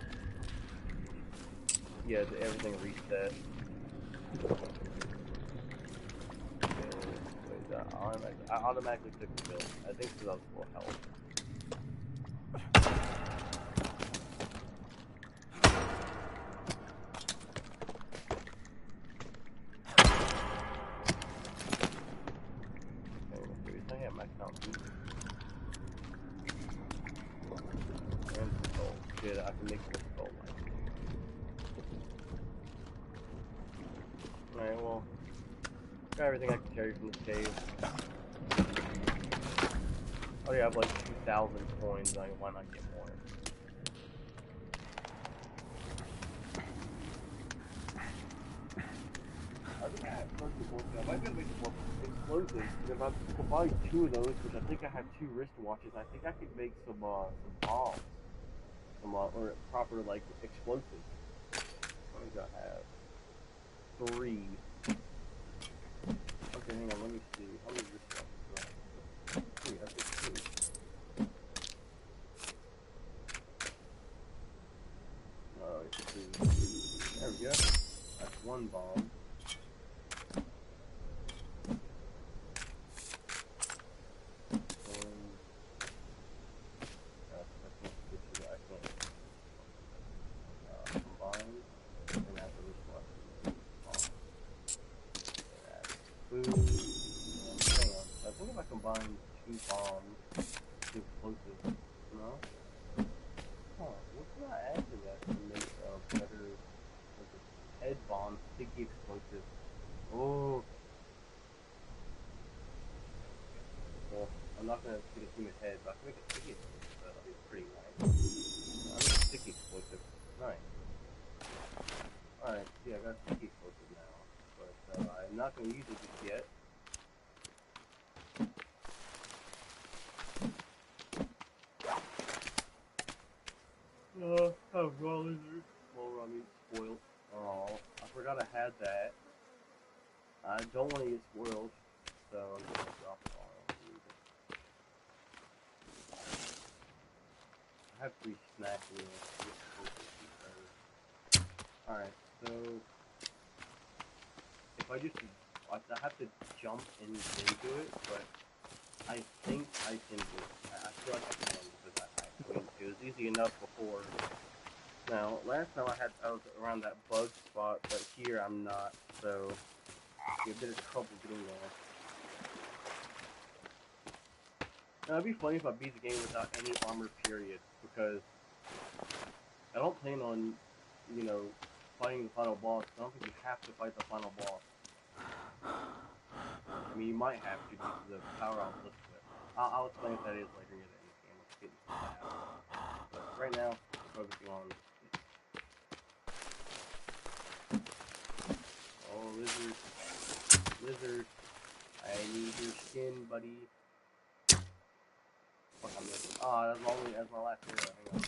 Yeah, everything reset. I automatically took the build. I think because I was full health. Yeah, max out. And skull. Shit, I can make the skull like. Alright, well, got everything I can carry from this cave. I already have like 2,000 coins, I mean, why not get more? I think I have first I might be able to make more explosives. If I combine 2 of those, which I think I have 2 wristwatches, I think I could make some bombs. Or proper, like, explosives. What do I have? 3. Okay, hang on, let me see. How many wristwatches do I have? 3, I think 2. Oh, it's 2. There we go. That's 1 bomb. Combine 2 bombs to explosives. No? Huh, what can I add to that to make a better head bomb, sticky explosive? Oh. Well, I'm not gonna get a human head, but I can make a sticky explosive. That'll be pretty nice. I make a sticky explosive. Nice. Alright, see, I got a sticky explosive now. But I'm not gonna use it just yet. Oh, raw lizard. Well, I mean, spoiled. Oh, I forgot I had that. I don't want to get spoiled, so I'm just gonna drop it all. I have 3 snack meals. Alright, so if I just, I have to jump and into it, but I think I can do it. I feel like I can because I mean, it was easy enough before. Now, last time I was around that bug spot, but here I'm not, so get a bit of trouble getting there. Now, it'd be funny if I beat the game without any armor, period, because I don't plan on, you know, fighting the final boss. I don't think you have to fight the final boss. I mean, you might have to because of the power I'll lift with. I'll explain what that is later in the game. Let's get into that. But right now, we're focusing on. Oh, lizard. Lizard. I need your skin, buddy. Fuck, I missed. Ah, that's my last arrow. Hang on.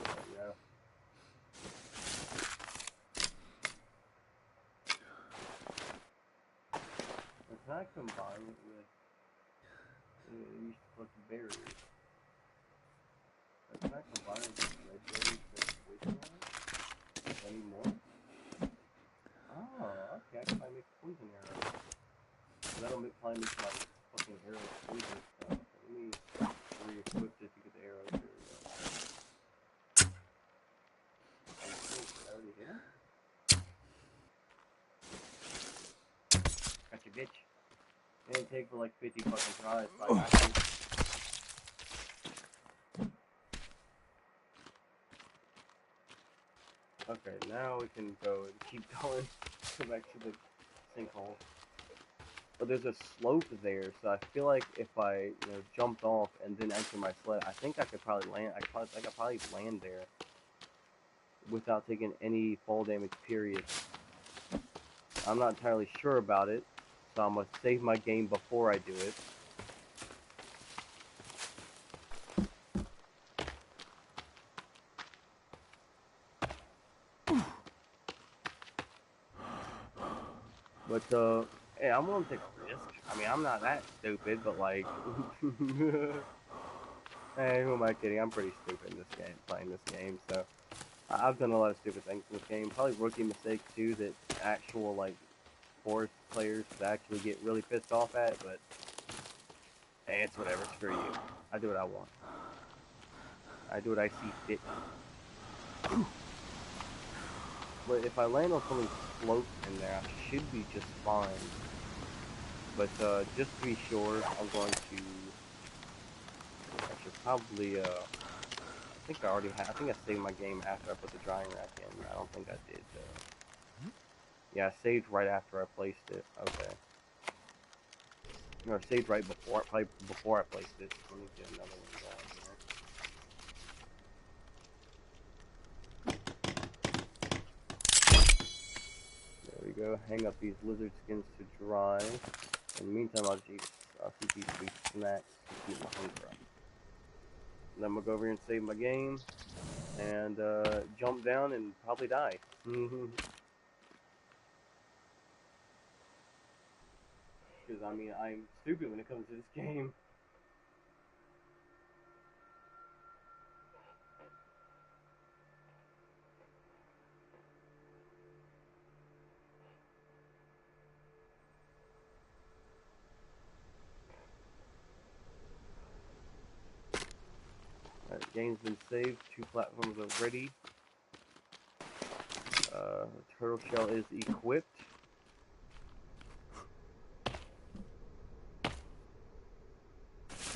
There we go. And can I combine it with these fucking berries? Can I combine it with red berries with poison arrows? Any more? Oh, okay, I can probably make poison arrows. So that'll probably make my fucking arrows poison stuff. Let me re-equip this to get the arrows. There we go. I already hit him? Got your bitch. It didn't take for like 50 fucking tries, but I got you. Okay, now we can go and keep going. Go back to the sinkhole. But there's a slope there, so I feel like if I, jumped off and then enter my sled, I think I could probably land. I could probably land there without taking any fall damage. Period. I'm not entirely sure about it, so I'm gonna save my game before I do it. But yeah, I'm willing to take a risk. I mean, I'm not that stupid, but like, hey, who am I kidding? I'm pretty stupid in this game, playing this game. So I've done a lot of stupid things in this game. Probably rookie mistakes too that actual like forest players could actually get really pissed off at. But hey, it's whatever. Screw you. I do what I want. I do what I see fit. But if I land on something sloped in there, I should be just fine. But just to be sure, I'm going to. I should probably. I think I already had. I think I saved my game after I put the drying rack in. I don't think I did. Yeah, I saved right after I placed it. Okay. No, I saved right before. Probably before I placed it. Let me get another one going here. There we go. Hang up these lizard skins to dry. In the meantime, I'll keep these sweet snacks to keep my hunger up. And then I'm gonna go over here and save my game, and jump down and probably die. Because I mean, I'm stupid when it comes to this game. Alright, game's been saved. 2 platforms are ready. Turtle shell is equipped.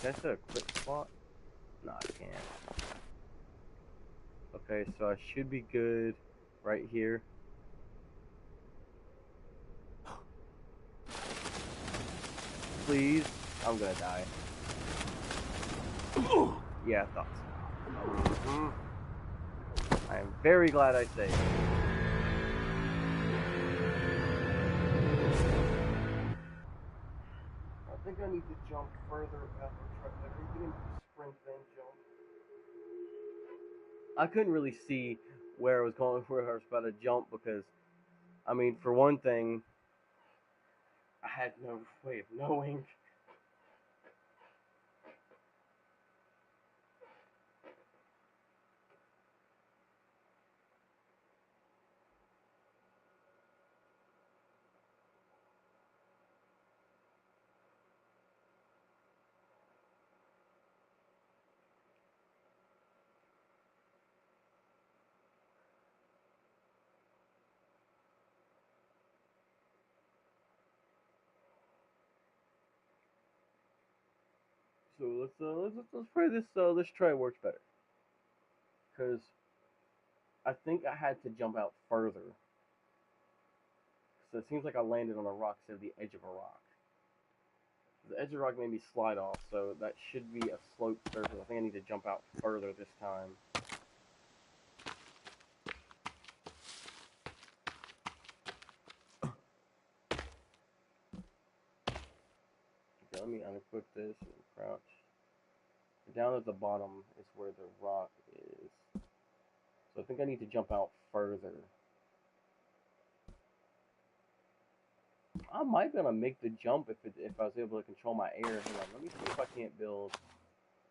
Can I set a quick spot? No, I can't. Okay, so I should be good right here. Please, I'm gonna die. Yeah, I thought so. I am very glad I saved. I think I need to jump further after trying to sprint then jump. I couldn't really see where I was going, where I was about to jump, because, I mean, for one thing, I had no way of knowing. So let's pray this try works better, because I think I had to jump out further. So it seems like I landed on a rock instead of the edge of a rock. The edge of the rock made me slide off, so that should be a sloped surface. I think I need to jump out further this time. Okay, let me unequip this and crouch. Down at the bottom is where the rock is. So I think I need to jump out further. I might be able to make the jump if I was able to control my air. Hang on, let me see if I can't build.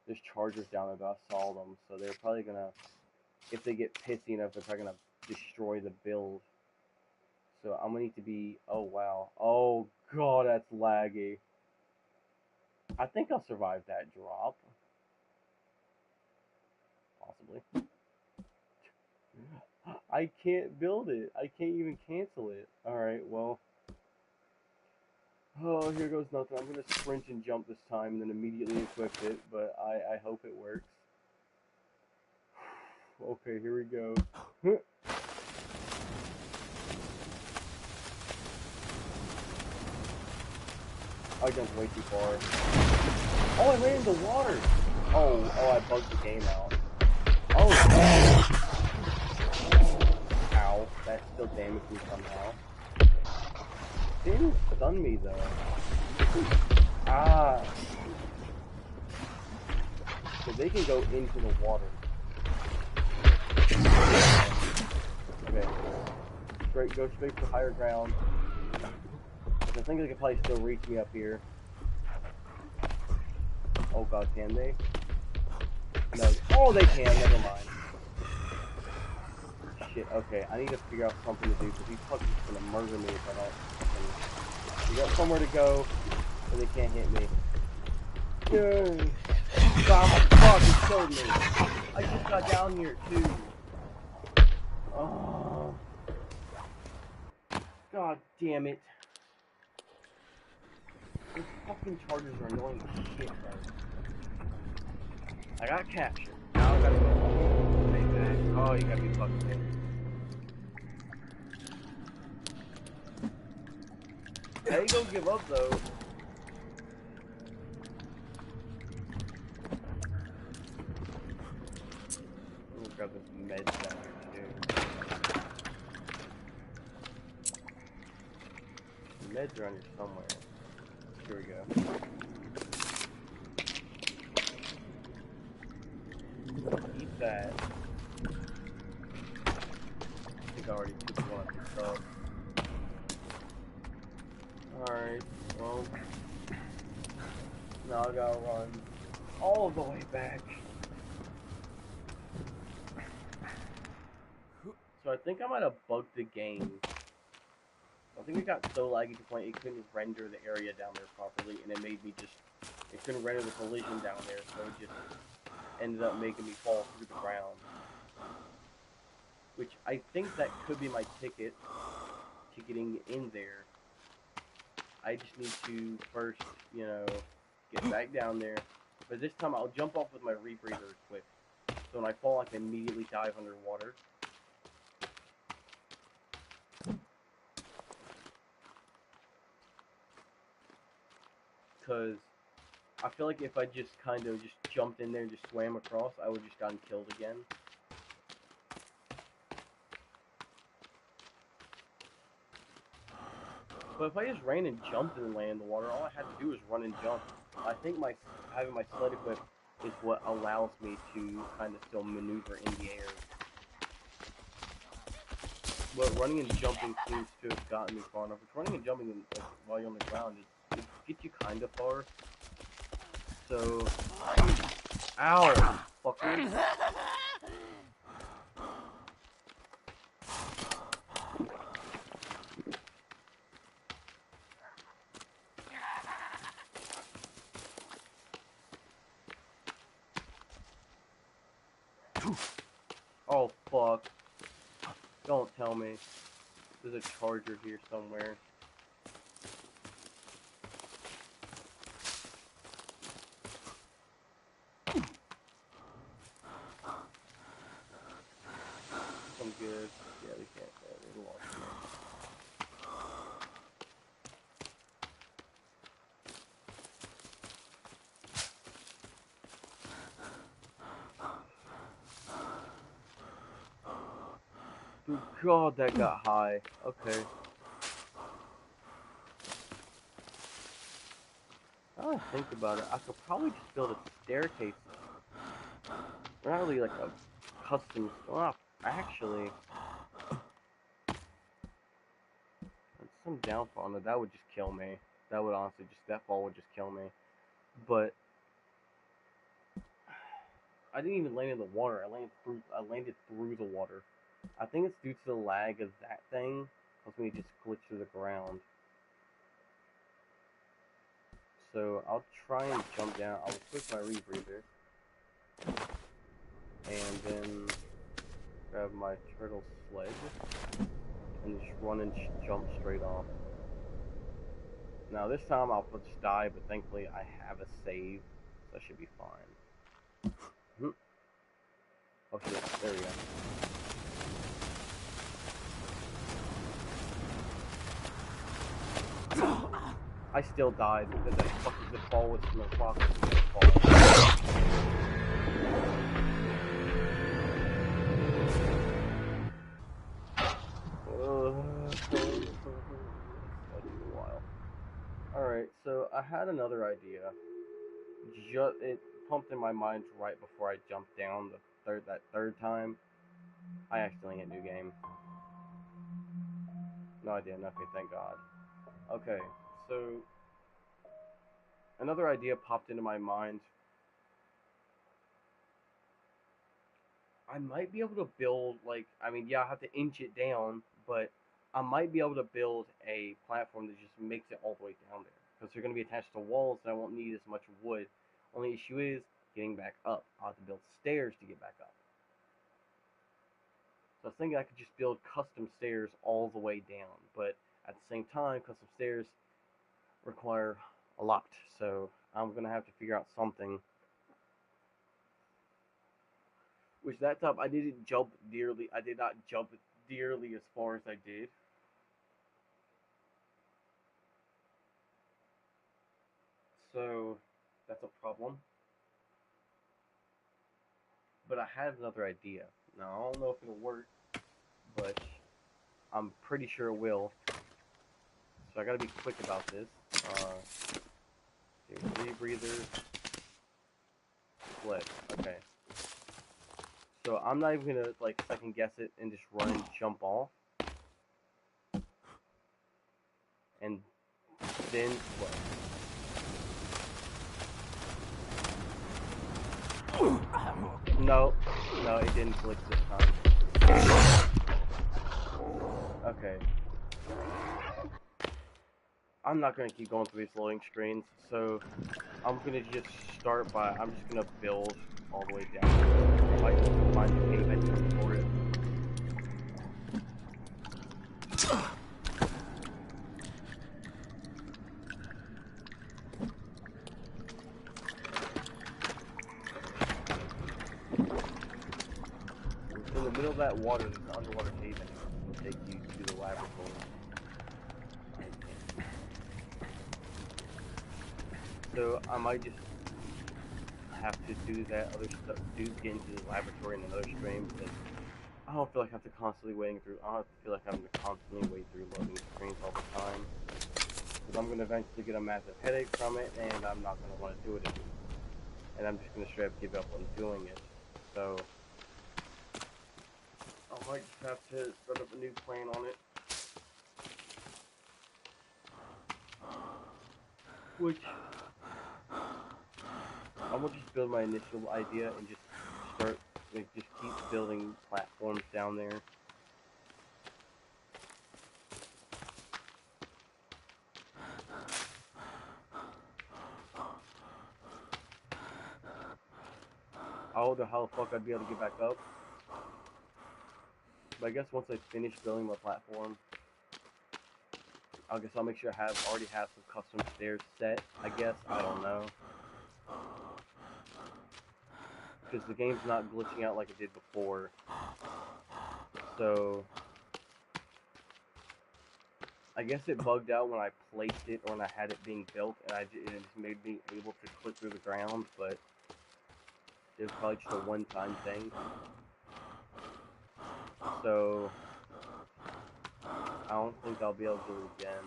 There's chargers down there, but I saw them, so they're probably gonna, if they get pissy enough, they're probably gonna destroy the build. So I'm gonna need to be. Oh wow! Oh god, that's laggy. I think I'll survive that drop. Possibly. I can't build it. I can't even cancel it. Alright, well. Oh, here goes nothing. I'm going to sprint and jump this time and then immediately equip it, but I hope it works. Okay, here we go. I jumped way too far. Oh, I ran into water! Oh, I bugged the game out. Oh, ow. That still damaged me somehow. They didn't stun me, though. Ah. So they can go into the water. Okay. Go straight to higher ground. I think they can probably still reach me up here. Oh god, can they? No. Oh, they can. Never mind. Shit. Okay, I need to figure out something to do because these fuckers are gonna murder me if I don't. We got somewhere to go, so they can't hit me. Yay! God, my fuck, it killed me. I just got down here too. Oh. God damn it. Those fucking chargers are annoying as shit, bro. I got captured. Now I gotta go all the way back. Oh, you gotta be fucking kidding me. How you gonna give up, though? I'm gonna grab this med down here, too. The meds are on here somewhere. Here we go. Eat that. I think I already took one of these up. Alright, well. Now I gotta run all the way back. So I think I might have bugged the game. I think it got so laggy to the point it couldn't render the area down there properly, and it made me just, it couldn't render the collision down there, so it just ended up making me fall through the ground. Which I think that could be my ticket to getting in there. I just need to first, you know, get back down there. But this time I'll jump off with my rebreather equipped. So when I fall, I can immediately dive underwater. Because I feel like if I just kind of just jumped in there and just swam across, I would just gotten killed again. But if I just ran and jumped and landed in the water, all I had to do was run and jump. I think having my sled equipped is what allows me to kind of still maneuver in the air. But running and jumping seems to have gotten me far enough. Which running and jumping while you're on the ground it gets you kind of far. So, ow, fucker. Oh fuck. Don't tell me. There's a charger here somewhere. I'm good. Yeah, they can't. They lost me. Dude, God, that got high. Okay. Now I think about it, I could probably just build a staircase. Not really like a custom. Well, actually, that's some downfall. No, that would just kill me. That would honestly that fall would just kill me. But I didn't even land in the water. I landed through the water. I think it's due to the lag of that thing. Caused me to just glitch through the ground. So I'll try and jump down. I'll switch my rebreather. And then grab my turtle sled. And just run and jump straight off. Now this time I'll just die, but thankfully I have a save. So I should be fine. Oh shit, there we go. I still died because that fucking fall was from the clock. Alright, so I had another idea. It pumped in my mind right before I jumped down that third time. I accidentally hit new game. No idea, nothing, thank God. Okay, so another idea popped into my mind. I might be able to build, like, I mean, yeah, I have to inch it down, but I might be able to build a platform that just makes it all the way down there. Because they're going to be attached to walls, and I won't need as much wood. Only issue is getting back up. I'll have to build stairs to get back up. So I was thinking I could just build custom stairs all the way down, but at the same time, custom stairs require a lot. So I'm gonna have to figure out something. Which that time I didn't jump dearly. I did not jump dearly as far as I did. So that's a problem. But I have another idea. Now I don't know if it'll work, but I'm pretty sure it will. So I gotta be quick about this. Rebreather. Split. Okay. So I'm not even gonna like second guess it and just run and jump off. And then split. No, it didn't click this time. Okay. I'm not gonna keep going through these loading screens, so I'm gonna just start by, I'm just gonna build all the way down. I might just find the cave entrance for it. In the middle of that water, there's an underwater cave entrance that will take you to the laboratory. So I might just have to do that other stuff, get into the laboratory in another stream, because I don't feel like I have to constantly waiting through, I don't feel like I'm going to constantly wait through loading screens all the time, because I'm going to eventually get a massive headache from it, and I'm not going to want to do it anymore, and I'm just going to straight up give up on doing it. So I might just have to set up a new plan on it, which I'm going to just build my initial idea and just start, like, just keep building platforms down there. I don't know how the fuck I'd be able to get back up. But I guess once I finish building my platform, I guess I'll make sure I already have some custom stairs set, I guess. I don't know. Because the game's not glitching out like it did before. So I guess it bugged out when I placed it or when I had it being built, and it just made me able to click through the ground, but it was probably just a one-time thing. So I don't think I'll be able to do it again.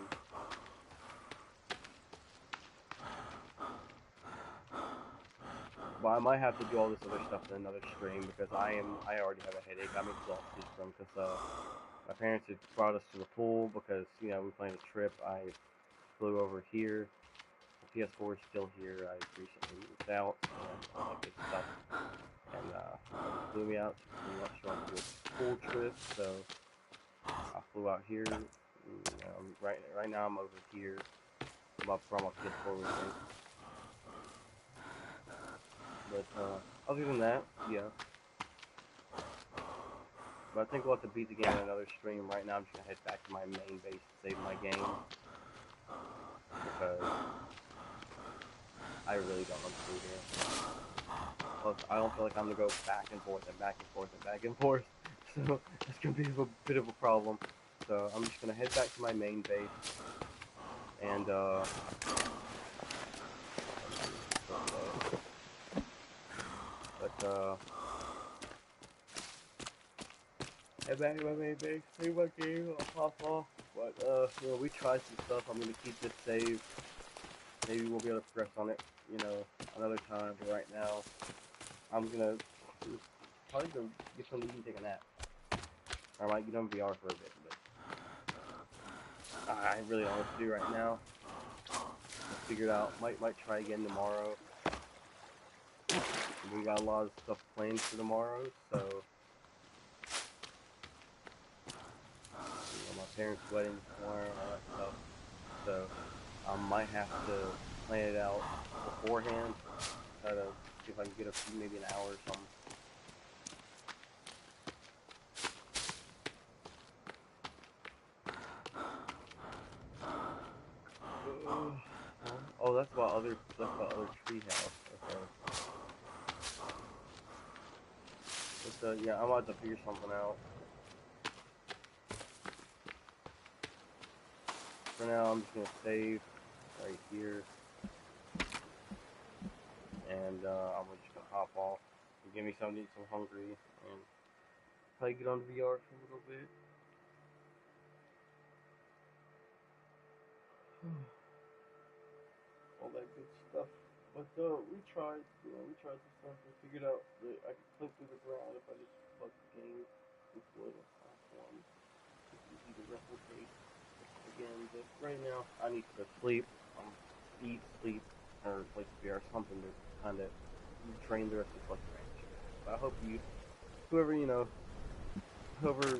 But I might have to do all this other stuff in another stream, because I already have a headache. I'm exhausted from, because my parents had brought us to the pool because, you know, we planned a trip. I flew over here. The PS4 is still here. I recently moved out and all that good stuff. And flew me out to restaurant to do a pool trip. So I flew out here. Right now I'm over here. I'm up from my PS4 with me. But other than that, yeah. But I think we'll have to beat the game in another stream. Right now I'm just gonna head back to my main base to save my game. Because I really don't want to do here. Plus, I don't feel like I'm gonna go back and forth and back and forth and back and forth. So it's gonna be a bit of a problem. So I'm just gonna head back to my main base. And head back to my main base, save my game, I'll pop off. But you know, we tried some stuff. I'm gonna keep this saved. Maybe we'll be able to progress on it, you know, another time. But right now, I'm gonna probably go get something and take a nap. I might get on VR for a bit, but I really don't know what to do right now. I'll figure it out. Might try again tomorrow. We got a lot of stuff planned for tomorrow, so you know, my parents' wedding tomorrow and all that stuff. So I might have to plan it out beforehand. Try to see if I can get maybe an hour or something. Oh, that's about other treehouse. Okay. But yeah, I'm about to figure something out. For now, I'm just gonna save right here, and I'm just gonna hop off and give me something to eat. So I'm hungry, and probably get on VR for a little bit. All that good stuff. But we tried some stuff and figured out that I could click through the ground if I just plug the game into a platform. It's easy to replicate again. But right now, I need to sleep, eat, sleep, or play VR, something to kind of train the rest of the range. But I hope whoever whoever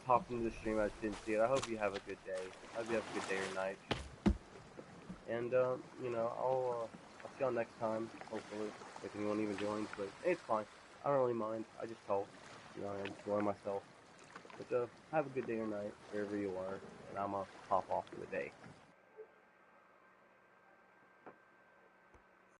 popped into the stream, I just didn't see it. I hope you have a good day. I hope you have a good day or night. And I'll see y'all next time, hopefully, if anyone even joins. But it's fine. I don't really mind. I just talk. I enjoy myself. But have a good day or night wherever you are, and I'm gonna pop off for the day.